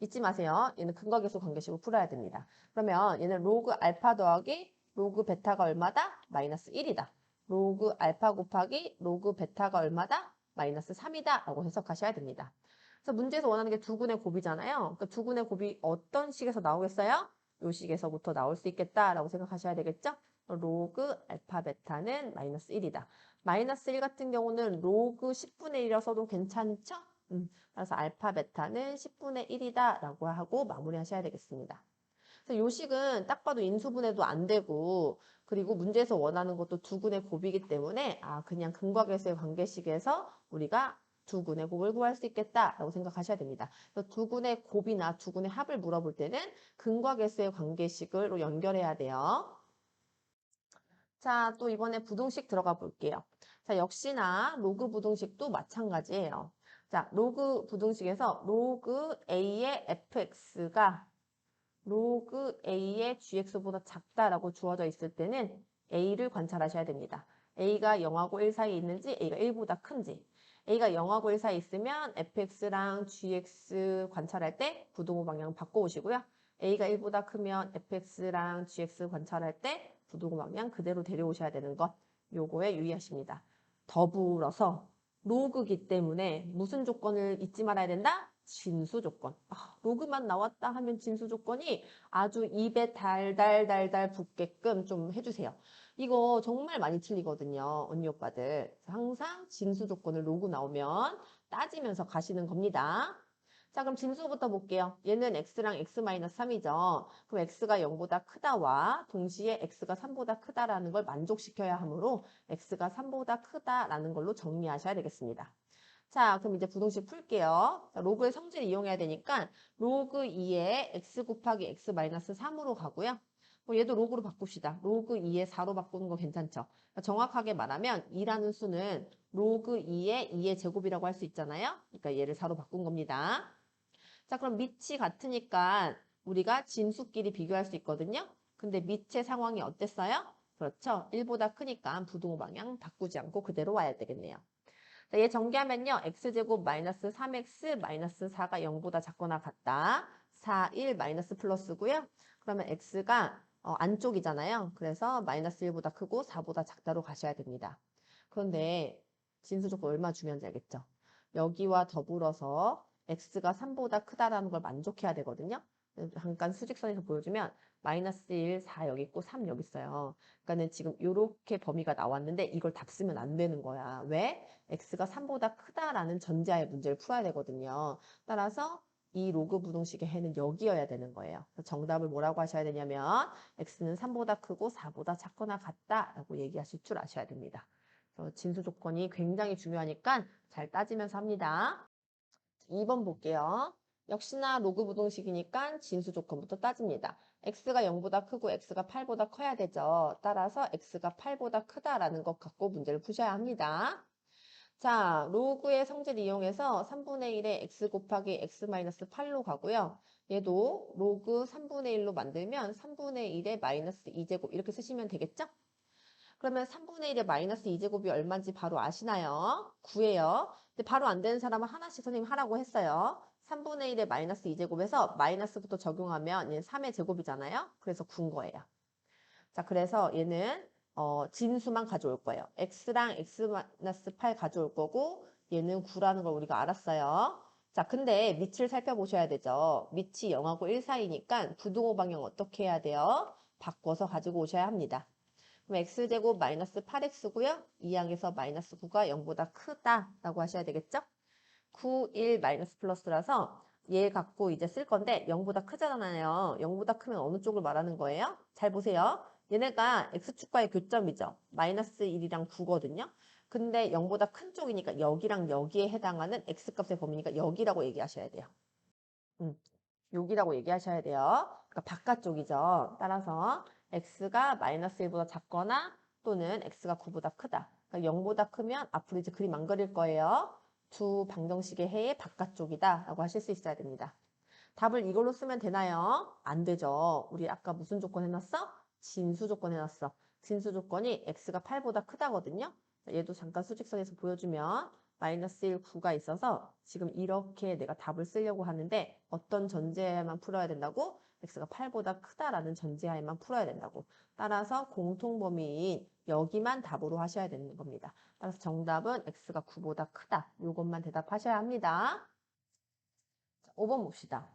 잊지 마세요. 얘는 근거계수 관계식으로 풀어야 됩니다. 그러면 얘는 로그 알파 더하기 로그 베타가 얼마다? 마이너스 1이다. 로그 알파 곱하기 로그 베타가 얼마다? 마이너스 3이다 라고 해석하셔야 됩니다. 그래서 문제에서 원하는 게 두근의 곱이잖아요. 그러니까 두근의 곱이 어떤 식에서 나오겠어요? 요 식에서부터 나올 수 있겠다라고 생각하셔야 되겠죠? 로그 알파 베타는 마이너스 1이다. 마이너스 1 같은 경우는 로그 10분의 1이라 써도 괜찮죠? 그래서 알파, 베타는 10분의 1이다 라고 하고 마무리하셔야 되겠습니다. 그래서 요식은 딱 봐도 인수분해도 안 되고 그리고 문제에서 원하는 것도 두근의 곱이기 때문에 그냥 근과 계수의 관계식에서 우리가 두근의 곱을 구할 수 있겠다라고 생각하셔야 됩니다. 그래서 두근의 곱이나 두근의 합을 물어볼 때는 근과 계수의 관계식으로 연결해야 돼요. 자, 또 이번에 부등식 들어가 볼게요. 자, 역시나 로그 부등식도 마찬가지예요. 자, 로그 부등식에서 로그 A의 fx가 로그 A의 gx보다 작다라고 주어져 있을 때는 A를 관찰하셔야 됩니다. A가 0하고 1 사이에 있는지 A가 1보다 큰지 A가 0하고 1 사이에 있으면 fx랑 gx 관찰할 때 부등호 방향 바꿔오시고요. A가 1보다 크면 fx랑 gx 관찰할 때 부등호 방향 그대로 데려오셔야 되는 것 요거에 유의하십니다. 더불어서 로그기 때문에 무슨 조건을 잊지 말아야 된다? 진수 조건. 로그만 나왔다 하면 진수 조건이 아주 입에 달달달달 붙게끔 좀 해주세요. 이거 정말 많이 틀리거든요. 언니 오빠들. 항상 진수 조건을 로그 나오면 따지면서 가시는 겁니다. 자, 그럼 진수부터 볼게요. 얘는 x랑 x-3이죠. 그럼 x가 0보다 크다와 동시에 x가 3보다 크다라는 걸 만족시켜야 하므로 x가 3보다 크다라는 걸로 정리하셔야 되겠습니다. 자, 그럼 이제 부등식 풀게요. 자, 로그의 성질을 이용해야 되니까 로그 2에 x 곱하기 x-3으로 가고요. 얘도 로그로 바꿉시다. 로그 2에 4로 바꾸는 거 괜찮죠? 그러니까 정확하게 말하면 2라는 수는 로그 2에 2의 제곱이라고 할 수 있잖아요. 그러니까 얘를 4로 바꾼 겁니다. 자, 그럼 밑이 같으니까 우리가 진수끼리 비교할 수 있거든요. 근데 밑의 상황이 어땠어요? 그렇죠. 1보다 크니까 부등호 방향 바꾸지 않고 그대로 와야 되겠네요. 자, 얘 전개하면요. x제곱 마이너스 3x 마이너스 4가 0보다 작거나 같다. 4, 1 마이너스 플러스고요. 그러면 x가 안쪽이잖아요. 그래서 마이너스 1보다 크고 4보다 작다로 가셔야 됩니다. 그런데 진수 조건 얼마 중요한지 알겠죠? 여기와 더불어서 x가 3보다 크다라는 걸 만족해야 되거든요. 잠깐 수직선에서 보여주면 마이너스 1, 4 여기 있고 3 여기 있어요. 그러니까는 지금 이렇게 범위가 나왔는데 이걸 답 쓰면 안 되는 거야. 왜? x가 3보다 크다라는 전제하에 문제를 풀어야 되거든요. 따라서 이 로그 부등식의 해는 여기여야 되는 거예요. 정답을 뭐라고 하셔야 되냐면 x는 3보다 크고 4보다 작거나 같다라고 얘기하실 줄 아셔야 됩니다. 진수 조건이 굉장히 중요하니까 잘 따지면서 합니다. 2번 볼게요. 역시나 로그 부등식이니까 진수 조건부터 따집니다. x가 0보다 크고 x가 8보다 커야 되죠. 따라서 x가 8보다 크다라는 것 갖고 문제를 푸셔야 합니다. 자, 로그의 성질 이용해서 3분의 1에 x 곱하기 x-8로 가고요. 얘도 로그 3분의 1로 만들면 3분의 1에 마이너스 2제곱 이렇게 쓰시면 되겠죠? 그러면 3분의 1에 마이너스 2제곱이 얼마인지 바로 아시나요? 구해요. 근데 바로 안 되는 사람은 하나씩 선생님 하라고 했어요. 3분의 1에 마이너스 2제곱에서 마이너스부터 적용하면 얘는 3의 제곱이잖아요. 그래서 군 거예요. 자, 그래서 얘는 진수만 가져올 거예요. x랑 x-8 가져올 거고 얘는 9라는 걸 우리가 알았어요. 자, 근데 밑을 살펴보셔야 되죠. 밑이 0하고 1 사이니까 부등호 방향 어떻게 해야 돼요? 바꿔서 가지고 오셔야 합니다. 그럼 x제곱 마이너스 8x고요. 이 항에서 마이너스 9가 0보다 크다라고 하셔야 되겠죠? 9, 1 마이너스 플러스라서 얘 갖고 이제 쓸 건데 0보다 크잖아요. 0보다 크면 어느 쪽을 말하는 거예요? 잘 보세요. 얘네가 x축과의 교점이죠. 마이너스 1이랑 9거든요. 근데 0보다 큰 쪽이니까 여기랑 여기에 해당하는 x값의 범위니까 여기라고 얘기하셔야 돼요. 여기라고 얘기하셔야 돼요. 그러니까 바깥쪽이죠. 따라서 x가 마이너스 1보다 작거나 또는 x가 9보다 크다. 그러니까 0보다 크면 앞으로 이제 그림 안 그릴 거예요. 두 방정식의 해의 바깥쪽이다 라고 하실 수 있어야 됩니다. 답을 이걸로 쓰면 되나요? 안 되죠. 우리 아까 무슨 조건 해놨어? 진수 조건 해놨어. 진수 조건이 x가 8보다 크다거든요. 얘도 잠깐 수직선에서 보여주면 마이너스 1, 9가 있어서 지금 이렇게 내가 답을 쓰려고 하는데 어떤 전제하에만 풀어야 된다고? x가 8보다 크다라는 전제하에만 풀어야 된다고. 따라서 공통범위인 여기만 답으로 하셔야 되는 겁니다. 따라서 정답은 x가 9보다 크다. 이것만 대답하셔야 합니다. 5번 봅시다.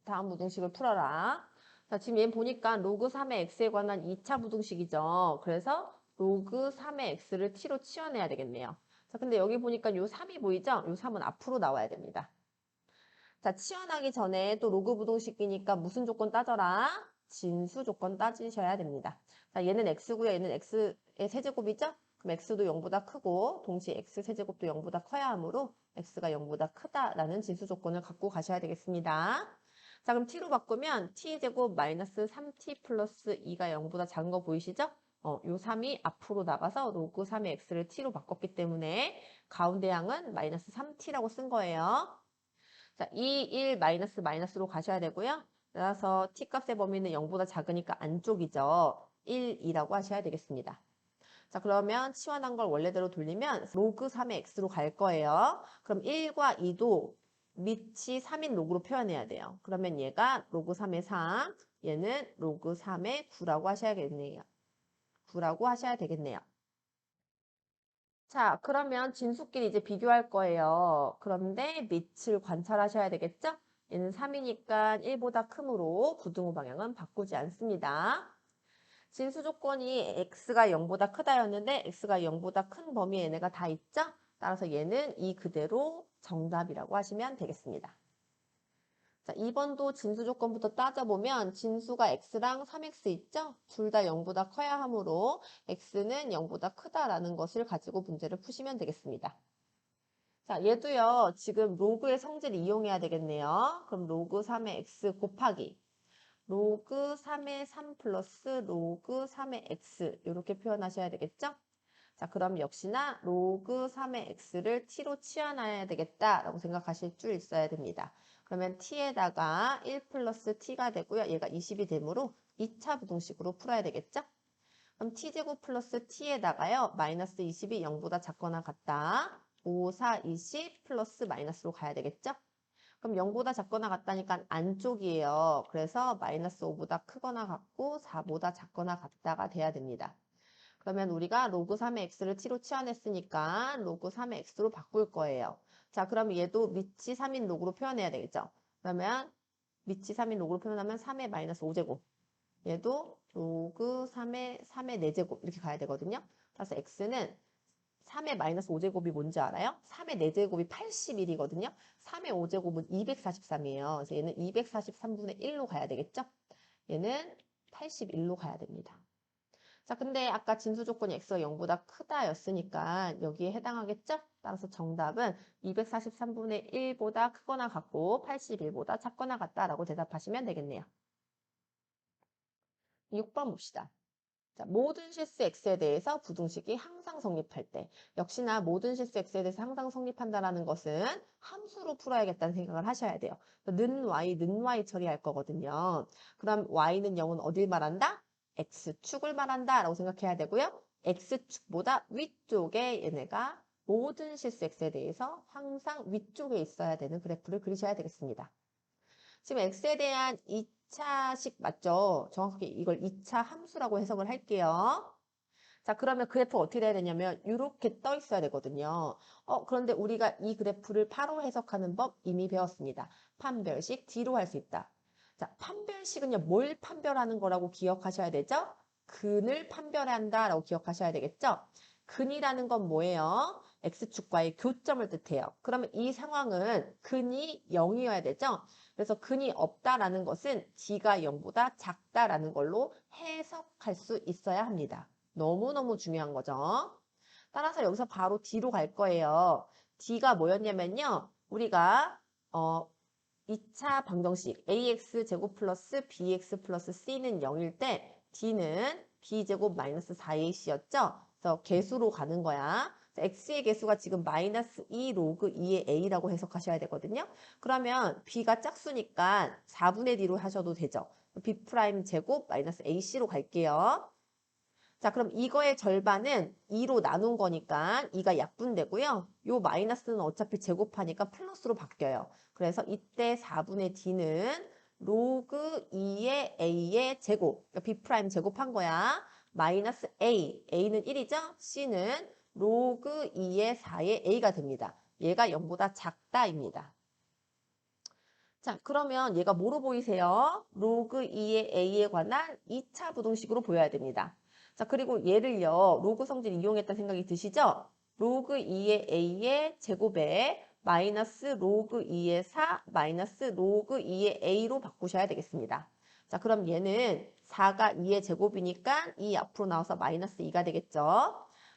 다음 부등식을 풀어라. 자, 지금 얘 보니까 로그 3의 x에 관한 2차 부등식이죠. 그래서 로그 3의 x를 t로 치워내야 되겠네요. 자, 근데 여기 보니까 요 3이 보이죠? 요 3은 앞으로 나와야 됩니다. 자, 치환하기 전에 또 로그 부동식이니까 무슨 조건 따져라? 진수 조건 따지셔야 됩니다. 자, 얘는 x고요. 얘는 x의 세제곱이죠? 그럼 x도 0보다 크고 동시에 x 세제곱도 0보다 커야 하므로 x가 0보다 크다라는 진수 조건을 갖고 가셔야 되겠습니다. 자, 그럼 t로 바꾸면 t제곱 마이너스 3t 플러스 2가 0보다 작은 거 보이시죠? 요 3이 앞으로 나가서 로그 3의 x를 t로 바꿨기 때문에 가운데 양은 마이너스 3t라고 쓴 거예요. 자, 2, 1, 마이너스 마이너스로 가셔야 되고요. 따라서 t값의 범위는 0보다 작으니까 안쪽이죠. 1, 2라고 하셔야 되겠습니다. 자, 그러면 치환한 걸 원래대로 돌리면 로그 3의 x로 갈 거예요. 그럼 1과 2도 밑이 3인 로그로 표현해야 돼요. 그러면 얘가 로그 3의 3, 얘는 로그 3의 9라고 하셔야겠네요. 9라고 하셔야 되겠네요. 자, 그러면 진수끼리 이제 비교할 거예요. 그런데 밑을 관찰하셔야 되겠죠? 얘는 3이니까 1보다 크므로 부등호 방향은 바꾸지 않습니다. 진수 조건이 x가 0보다 크다였는데 x가 0보다 큰 범위에 얘네가 다 있죠? 따라서 얘는 이 그대로 정답이라고 하시면 되겠습니다. 자, 2번도 진수 조건부터 따져보면 진수가 x랑 3x 있죠? 둘 다 0보다 커야 하므로 x는 0보다 크다라는 것을 가지고 문제를 푸시면 되겠습니다. 자, 얘도요. 지금 로그의 성질을 이용해야 되겠네요. 그럼 로그 3의 x 곱하기 로그 3의 3 플러스 로그 3의 x 이렇게 표현하셔야 되겠죠? 자, 그럼 역시나 로그 3의 x를 t로 치환해야 되겠다라고 생각하실 줄 있어야 됩니다. 그러면 t에다가 1 플러스 t가 되고요. 얘가 20이 되므로 2차 부등식으로 풀어야 되겠죠? 그럼 t제곱 플러스 t에다가요. 마이너스 20이 0보다 작거나 같다. 5, 4, 20 플러스 마이너스로 가야 되겠죠? 그럼 0보다 작거나 같다니까 안쪽이에요. 그래서 마이너스 5보다 크거나 같고 4보다 작거나 같다가 돼야 됩니다. 그러면 우리가 로그 3의 x를 t로 치환했으니까 로그 3의 x로 바꿀 거예요. 자, 그럼 얘도 밑이 3인 로그로 표현해야 되겠죠. 그러면 밑이 3인 로그로 표현하면 3의 마이너스 5제곱. 얘도 로그 3의 4제곱 이렇게 가야 되거든요. 그래서 x는 3의 마이너스 5제곱이 뭔지 알아요? 3의 4제곱이 81이거든요. 3의 5제곱은 243이에요. 그래서 얘는 243분의 1로 가야 되겠죠? 얘는 81로 가야 됩니다. 자, 근데 아까 진수 조건이 x가 0보다 크다였으니까 여기에 해당하겠죠? 따라서 정답은 243분의 1보다 크거나 같고 81보다 작거나 같다라고 대답하시면 되겠네요. 6번 봅시다. 자, 모든 실수 x에 대해서 부등식이 항상 성립할 때 역시나 모든 실수 x에 대해서 항상 성립한다는 것은 함수로 풀어야겠다는 생각을 하셔야 돼요. 는 y 처리할 거거든요. 그럼 y는 0은 어딜 말한다? x축을 말한다 라고 생각해야 되고요. x축보다 위쪽에 얘네가 모든 실수 x에 대해서 항상 위쪽에 있어야 되는 그래프를 그리셔야 되겠습니다. 지금 x에 대한 2차식 맞죠? 정확하게 이걸 2차 함수라고 해석을 할게요. 자, 그러면 그래프 어떻게 돼야 되냐면 이렇게 떠 있어야 되거든요. 그런데 우리가 이 그래프를 바로 해석하는 법 이미 배웠습니다. 판별식 D로 할 수 있다. 자, 판별식은요. 뭘 판별하는 거라고 기억하셔야 되죠? 근을 판별한다라고 기억하셔야 되겠죠? 근이라는 건 뭐예요? X축과의 교점을 뜻해요. 그러면 이 상황은 근이 0이어야 되죠? 그래서 근이 없다라는 것은 D가 0보다 작다라는 걸로 해석할 수 있어야 합니다. 너무너무 중요한 거죠. 따라서 여기서 바로 D로 갈 거예요. D가 뭐였냐면요. 우리가 2차 방정식 ax 제곱 플러스 bx 플러스 c는 0일 때 D는 b제곱 마이너스 4ac였죠. 그래서 개수로 가는 거야. x의 개수가 지금 마이너스 2 로그 2의 a라고 해석하셔야 되거든요. 그러면 b가 짝수니까 4분의 d로 하셔도 되죠. b 프라임 제곱 마이너스 ac로 갈게요. 자, 그럼 이거의 절반은 2로 나눈 거니까 2가 약분되고요. 요 마이너스는 어차피 제곱하니까 플러스로 바뀌어요. 그래서 이때 4분의 d는 로그 2의 a의 제곱, 그러니까 b 프라임 제곱한 거야. 마이너스 a, a는 1이죠? c는 로그 2의 4의 a가 됩니다. 얘가 0보다 작다입니다. 자, 그러면 얘가 뭐로 보이세요? 로그 2의 a에 관한 2차 부등식으로 보여야 됩니다. 자, 그리고 얘를요, 로그 성질 이용했다는 생각이 드시죠? 로그 2의 a의 제곱에 마이너스 로그 2의 4 마이너스 로그 2의 a로 바꾸셔야 되겠습니다. 자, 그럼 얘는 4가 2의 제곱이니까 2 앞으로 나와서 마이너스 2가 되겠죠?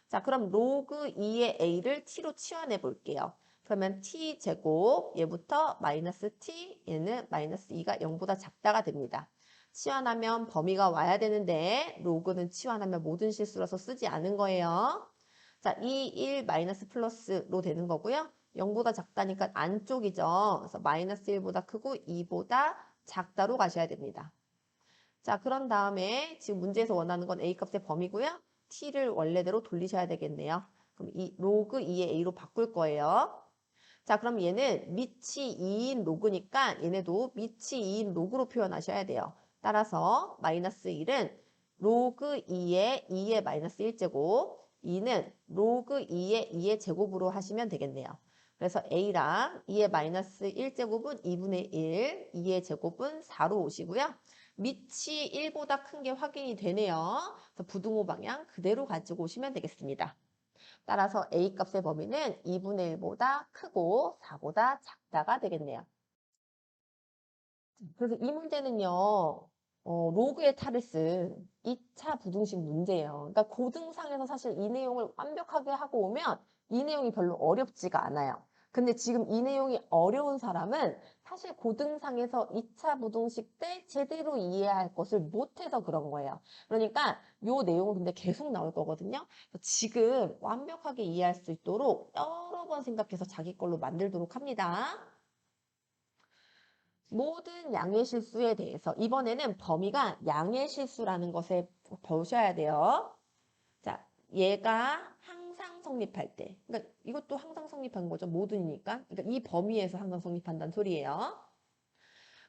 자, 그럼 로그 2의 a를 t로 치환해 볼게요. 그러면 t 제곱 얘부터 마이너스 t 얘는 마이너스 2가 0보다 작다가 됩니다. 치환하면 범위가 와야 되는데 로그는 치환하면 모든 실수라서 쓰지 않은 거예요. 자, 2, 1 마이너스 플러스로 되는 거고요. 0보다 작다니까 안쪽이죠. 그래서 마이너스 1보다 크고 2보다 작다로 가셔야 됩니다. 자, 그런 다음에 지금 문제에서 원하는 건 a 값의 범위고요. t를 원래대로 돌리셔야 되겠네요. 그럼 이 로그 2의 a로 바꿀 거예요. 자, 그럼 얘는 밑이 2인 로그니까 얘네도 밑이 2인 로그로 표현하셔야 돼요. 따라서 마이너스 1은 로그 2의 마이너스 1제곱, 2는 로그 2의 제곱으로 하시면 되겠네요. 그래서 a랑 2의 마이너스 1제곱은 2분의 1, 2의 제곱은 4로 오시고요. 밑이 1보다 큰 게 확인이 되네요. 그래서 부등호 방향 그대로 가지고 오시면 되겠습니다. 따라서 a값의 범위는 2분의 1보다 크고 4보다 작다가 되겠네요. 그래서 이 문제는요. 로그의 탈을 쓴 2차 부등식 문제예요. 그러니까 고등상에서 사실 이 내용을 완벽하게 하고 오면 이 내용이 별로 어렵지가 않아요. 근데 지금 이 내용이 어려운 사람은 사실 고등상에서 2차 부등식 때 제대로 이해해야 할 것을 못해서 그런 거예요. 그러니까 이 내용은 근데 계속 나올 거거든요. 지금 완벽하게 이해할 수 있도록 여러 번 생각해서 자기 걸로 만들도록 합니다. 모든 양의 실수에 대해서 이번에는 범위가 양의 실수라는 것에 보셔야 돼요. 자, 얘가 항상 성립할 때, 그러니까 이것도 항상 성립한 거죠. 모든이니까. 그러니까 이 범위에서 항상 성립한다는 소리예요.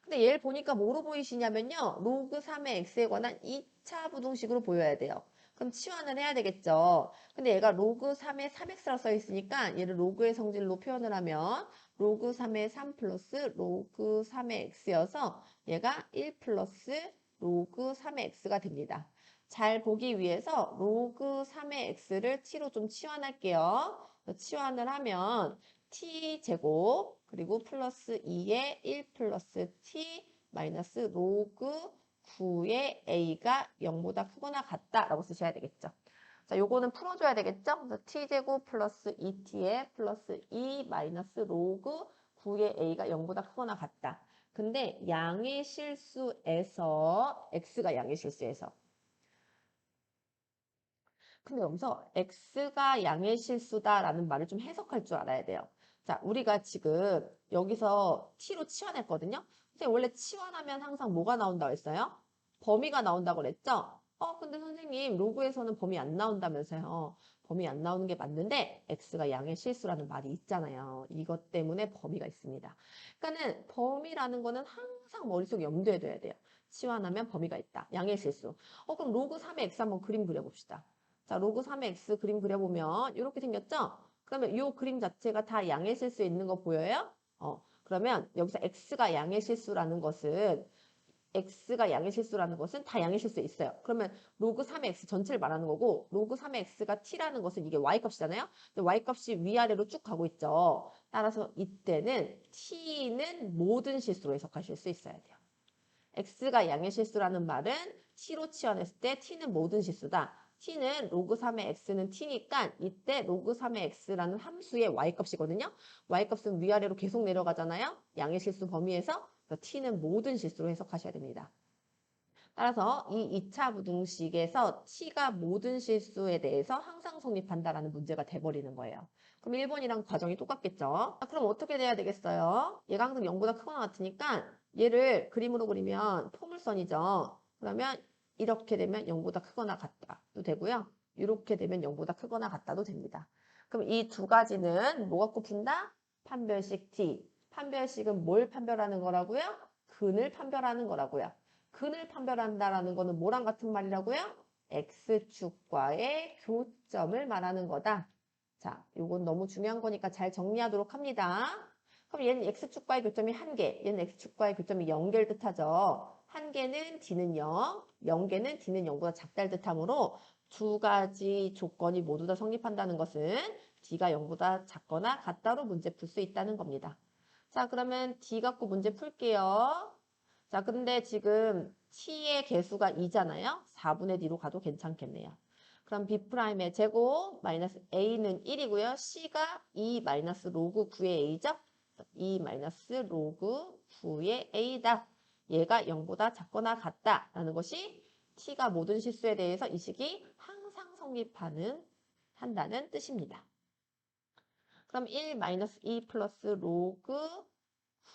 근데 얘를 보니까 뭐로 보이시냐면요. 로그 3의 x에 관한 2차 부등식으로 보여야 돼요. 그럼 치환을 해야 되겠죠. 근데 얘가 로그 3의 3x라고 써 있으니까 얘를 로그의 성질로 표현을 하면 로그 3의 3 플러스 로그 3의 x여서 얘가 1 플러스 로그 3의 x가 됩니다. 잘 보기 위해서 로그 3의 x를 t로 좀 치환할게요. 치환을 하면 t제곱 그리고 플러스 2의 1 플러스 t 마이너스 로그 9의 a가 0보다 크거나 같다라고 쓰셔야 되겠죠. 자, 요거는 풀어줘야 되겠죠? 그래서 t제곱 플러스 2t의 플러스 2 마이너스 로그 9의 a가 0보다 크거나 같다. 근데 양의 실수에서 x가 양의 실수에서 근데 여기서 x가 양의 실수다라는 말을 좀 해석할 줄 알아야 돼요. 자, 우리가 지금 여기서 t로 치환했거든요. 선생님 원래 치환하면 항상 뭐가 나온다고 했어요? 범위가 나온다고 그랬죠? 근데 선생님 로그에서는 범위 안 나온다면서요. 범위 안 나오는 게 맞는데 x가 양의 실수라는 말이 있잖아요. 이것 때문에 범위가 있습니다. 그러니까는 범위라는 거는 항상 머릿속에 염두에 둬야 돼요. 치환하면 범위가 있다. 양의 실수. 그럼 로그 3의 x 한번 그림 그려봅시다. 자, 로그 3의 x 그림 그려보면 이렇게 생겼죠? 그러면 이 그림 자체가 다 양의 실수 있는 거 보여요? 그러면 여기서 x가 양의 실수라는 것은 다 양의 실수에 있어요. 그러면 로그 3의 x 전체를 말하는 거고 로그 3의 x가 t라는 것은 이게 y값이잖아요. 근데 y값이 위아래로 쭉 가고 있죠. 따라서 이때는 t는 모든 실수로 해석하실 수 있어야 돼요. x가 양의 실수라는 말은 t로 치환했을 때 t는 모든 실수다. t는 로그 3의 x는 t니까 이때 로그 3의 x라는 함수의 y값이거든요. y값은 위아래로 계속 내려가잖아요. 양의 실수 범위에서 t는 모든 실수로 해석하셔야 됩니다. 따라서 이 2차 부등식에서 t가 모든 실수에 대해서 항상 성립한다라는 문제가 돼버리는 거예요. 그럼 1번이랑 과정이 똑같겠죠? 그럼 어떻게 돼야 되겠어요? 얘가 항상 0보다 크거나 같으니까 얘를 그림으로 그리면 포물선이죠. 그러면 이렇게 되면 0보다 크거나 같다도 되고요. 이렇게 되면 0보다 크거나 같다도 됩니다. 그럼 이 두 가지는 뭐 갖고 푼다? 판별식 t. 판별식은 뭘 판별하는 거라고요? 근을 판별하는 거라고요. 근을 판별한다라는 거는 뭐랑 같은 말이라고요? x축과의 교점을 말하는 거다. 자, 이건 너무 중요한 거니까 잘 정리하도록 합니다. 그럼 얘는 x축과의 교점이 1개, 얘는 x축과의 교점이 0개를 뜻하죠. 1개는 d는 0, 0개는 d는 0보다 작다를 뜻하므로 두 가지 조건이 모두 다 성립한다는 것은 D가 0보다 작거나 같다로 문제 풀 수 있다는 겁니다. 자, 그러면 D 갖고 문제 풀게요. 자, 근데 지금 T의 개수가 2잖아요. 4분의 D로 가도 괜찮겠네요. 그럼 B'의 제곱 마이너스 A는 1이고요. C가 2 마이너스 로그 9의 A죠? 2 마이너스 로그 9의 A다. 얘가 0보다 작거나 같다라는 것이 T가 모든 실수에 대해서 이 식이 항상 한다는 뜻입니다. 그럼 1 마이너스 2 플러스 로그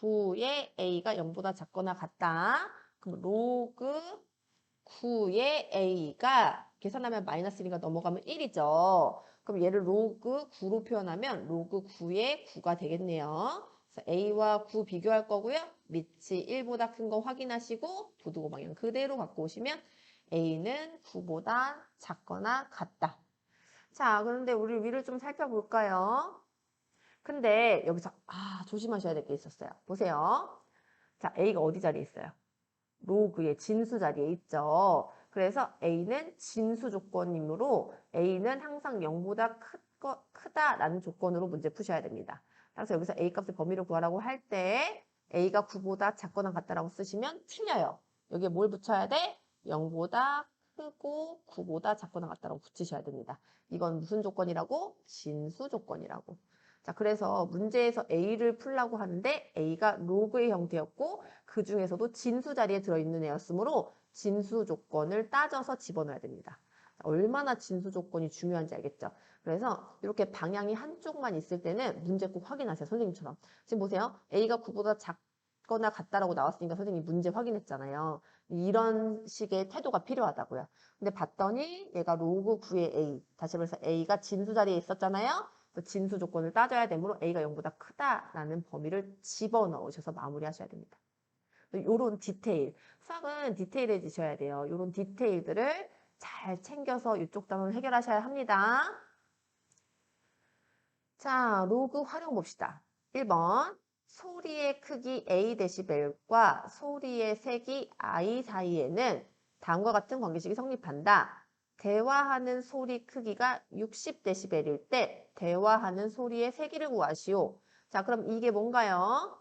9의 A가 0보다 작거나 같다. 그럼 로그 9의 A가 계산하면 마이너스 1가 넘어가면 1이죠. 그럼 얘를 로그 9로 표현하면 로그 9의 9가 되겠네요. 그래서 A와 9 비교할 거고요. 밑이 1보다 큰 거 확인하시고 부두고 방향 그대로 갖고 오시면 A는 9보다 작거나 같다. 자, 그런데 우리 위를 좀 살펴볼까요? 근데 여기서 조심하셔야 될 게 있었어요. 보세요. 자, A가 어디 자리에 있어요? 로그의 진수 자리에 있죠. 그래서 A는 진수 조건이므로 A는 항상 0보다 크다라는 조건으로 문제 푸셔야 됩니다. 따라서 여기서 A 값의 범위를 구하라고 할 때 A가 9보다 작거나 같다라고 쓰시면 틀려요. 여기에 뭘 붙여야 돼? 0보다 크고 9보다 작거나 같다라고 붙이셔야 됩니다. 이건 무슨 조건이라고? 진수 조건이라고. 자, 그래서 문제에서 A를 풀라고 하는데 A가 로그의 형태였고 그 중에서도 진수 자리에 들어있는 애였으므로 진수 조건을 따져서 집어넣어야 됩니다. 자, 얼마나 진수 조건이 중요한지 알겠죠? 그래서 이렇게 방향이 한쪽만 있을 때는 문제 꼭 확인하세요. 선생님처럼. 지금 보세요. A가 9보다 작거나 같다라고 나왔으니까 선생님이 문제 확인했잖아요. 이런 식의 태도가 필요하다고요. 근데 봤더니 얘가 로그 9의 A, 다시 말해서 A가 진수 자리에 있었잖아요. 진수 조건을 따져야 되므로 A가 0보다 크다라는 범위를 집어넣으셔서 마무리하셔야 됩니다. 요런 디테일, 수학은 디테일해지셔야 돼요. 요런 디테일들을 잘 챙겨서 이쪽 단원 해결하셔야 합니다. 자, 로그 활용 봅시다. 1번, 소리의 크기 A 데시벨과 소리의 색이 I 사이에는 다음과 같은 관계식이 성립한다. 대화하는 소리 크기가 60데시벨일 때 대화하는 소리의 세기를 구하시오. 자, 그럼 이게 뭔가요?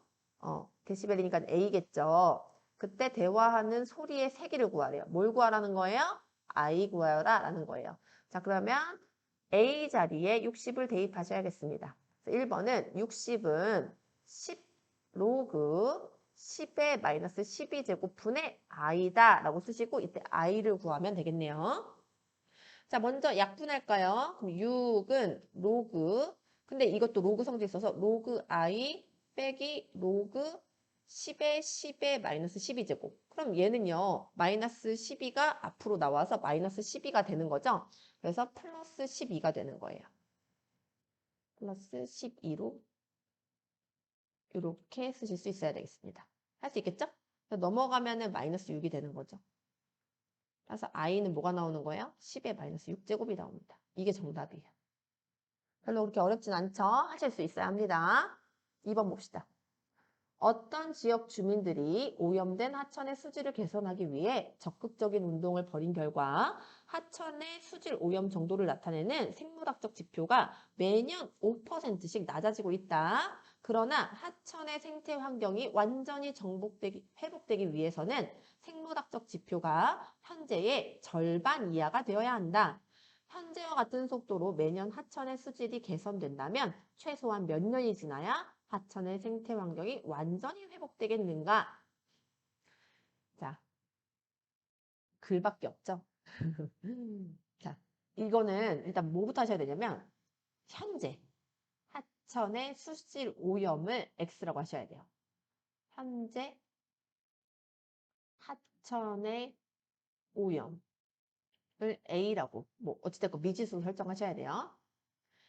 데시벨이니까 A겠죠. 그때 대화하는 소리의 세기를 구하래요. 뭘 구하라는 거예요? I 구하라 라는 거예요. 자, 그러면 A 자리에 60을 대입하셔야겠습니다. 1번은 60은 10 로그 10의 마이너스 12제곱분의 i다 라고 쓰시고 이때 i를 구하면 되겠네요. 자, 먼저 약분할까요? 그럼 6은 로그 근데 이것도 로그 성질이 있어서 로그 i 빼기 로그 10의 마이너스 12제곱. 그럼 얘는요. 마이너스 12가 앞으로 나와서 마이너스 12가 되는 거죠. 그래서 플러스 12가 되는 거예요. 플러스 12로 이렇게 쓰실 수 있어야 되겠습니다. 할 수 있겠죠? 넘어가면은 마이너스 6이 되는 거죠. 그래서 i는 뭐가 나오는 거예요? 10의 마이너스 6제곱이 나옵니다. 이게 정답이에요. 별로 그렇게 어렵진 않죠? 하실 수 있어야 합니다. 2번 봅시다. 어떤 지역 주민들이 오염된 하천의 수질을 개선하기 위해 적극적인 운동을 벌인 결과 하천의 수질 오염 정도를 나타내는 생물학적 지표가 매년 5%씩 낮아지고 있다. 그러나 하천의 생태 환경이 완전히 회복되기 위해서는 생물학적 지표가 현재의 절반 이하가 되어야 한다. 현재와 같은 속도로 매년 하천의 수질이 개선된다면 최소한 몇 년이 지나야 하천의 생태 환경이 완전히 회복되겠는가? 자, 글밖에 없죠? 자, 이거는 일단 뭐부터 하셔야 되냐면 현재 하천의 수질 오염을 X라고 하셔야 돼요. 현재 하천의 오염을 A라고 뭐 어찌됐건 미지수로 설정하셔야 돼요.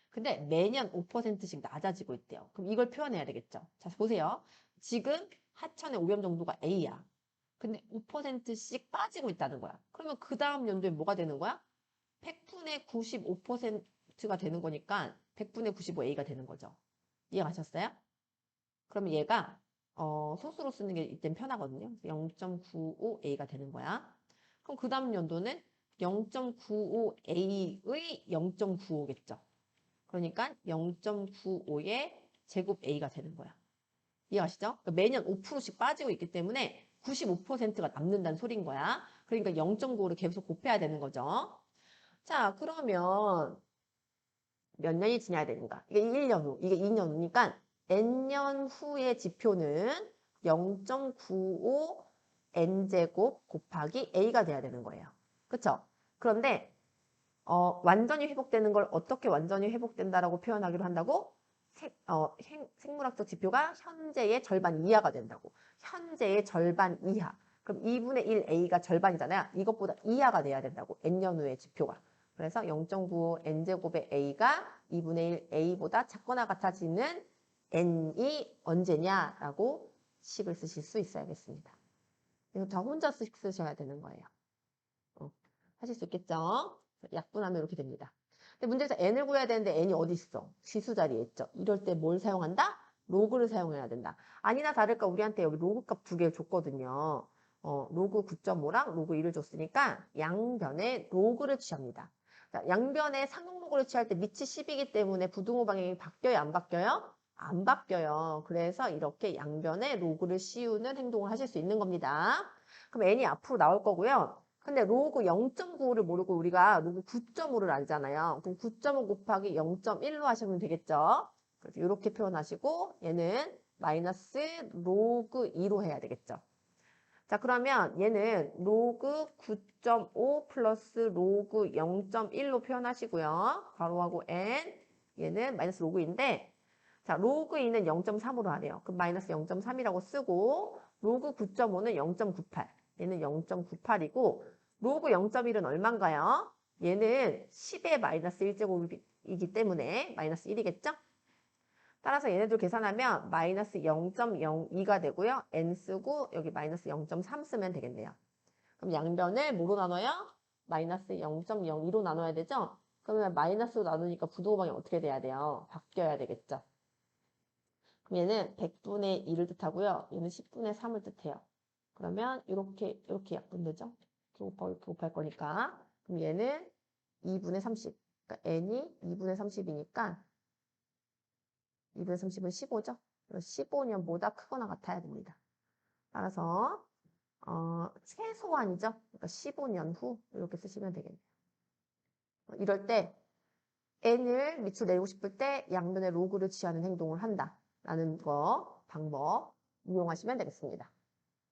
근데 매년 5%씩 낮아지고 있대요. 그럼 이걸 표현해야 되겠죠. 자, 보세요. 지금 하천의 오염 정도가 A야. 근데 5%씩 빠지고 있다는 거야. 그러면 그 다음 연도에 뭐가 되는 거야? 100분의 95%가 되는 거니까 100분의 95A가 되는 거죠. 이해가셨어요? 그러면 얘가 소수로 쓰는 게 이땐 편하거든요. 0.95A가 되는 거야. 그럼 그 다음 연도는 0.95a의 0.95겠죠. 그러니까 0.95의 제곱 a가 되는 거야. 이해가시죠? 그러니까 매년 5%씩 빠지고 있기 때문에 95%가 남는다는 소린 거야. 그러니까 0.95를 계속 곱해야 되는 거죠. 자, 그러면 몇 년이 지나야 되는가? 이게 1년 후, 이게 2년 후니까 n년 후의 지표는 0.95 n제곱 곱하기 a가 돼야 되는 거예요. 그쵸? 그런데 완전히 회복되는 걸 어떻게 완전히 회복된다라고 표현하기로 한다고? 생물학적 지표가 현재의 절반 이하가 된다고. 현재의 절반 이하. 그럼 2분의 1 a가 절반이잖아요. 이것보다 이하가 돼야 된다고. n년 후의 지표가. 그래서 0.95 n제곱의 a가 2분의 1 a보다 작거나 같아지는 n이 언제냐라고 식을 쓰실 수 있어야겠습니다. 이거 다 혼자 쓰셔야 되는 거예요. 하실 수 있겠죠? 약분하면 이렇게 됩니다. 근데 문제에서 n을 구해야 되는데 n이 어디 있어? 지수 자리에 있죠. 이럴 때 뭘 사용한다? 로그를 사용해야 된다. 아니나 다를까 우리한테 여기 로그 값 두 개를 줬거든요. 로그 9.5랑 로그 1을 줬으니까 양변에 로그를 취합니다. 자, 양변에 상용 로그를 취할 때 밑이 10이기 때문에 부등호 방향이 바뀌어요? 안 바뀌어요? 안 바뀌어요. 그래서 이렇게 양변에 로그를 씌우는 행동을 하실 수 있는 겁니다. 그럼 n이 앞으로 나올 거고요. 근데 로그 0.95를 모르고 우리가 로그 9.5를 알잖아요. 그럼 9.5 곱하기 0.1로 하시면 되겠죠. 그래서 이렇게 표현하시고 얘는 마이너스 로그 2로 해야 되겠죠. 자, 그러면 얘는 로그 9.5 플러스 로그 0.1로 표현하시고요. 괄호하고 n, 얘는 마이너스 로그 2인데 자, 로그 2는 0.3으로 하래요. 그럼 마이너스 0.3이라고 쓰고 로그 9.5는 0.98, 얘는 0.98이고 로그 0.1은 얼마인가요? 얘는 10의 마이너스 1제곱이기 때문에 마이너스 1이겠죠? 따라서 얘네들 계산하면 마이너스 0.02가 되고요. n 쓰고 여기 마이너스 0.3 쓰면 되겠네요. 그럼 양변을 뭐로 나눠요? 마이너스 0.02로 나눠야 되죠? 그러면 마이너스로 나누니까 부등호방이 어떻게 돼야 돼요? 바뀌어야 되겠죠? 그럼 얘는 100분의 2를 뜻하고요. 얘는 10분의 3을 뜻해요. 그러면 이렇게 약분되죠? 이렇게 곱할 거니까. 그럼 얘는 2분의 30. 그러니까 n이 2분의 30이니까 2분의 30은 15죠? 15년보다 크거나 같아야 됩니다. 따라서 최소한이죠? 그러니까 15년 후 이렇게 쓰시면 되겠네요. 이럴 때 n을 밑으로 내리고 싶을 때 양변에 로그를 취하는 행동을 한다라는 거 방법 이용하시면 되겠습니다.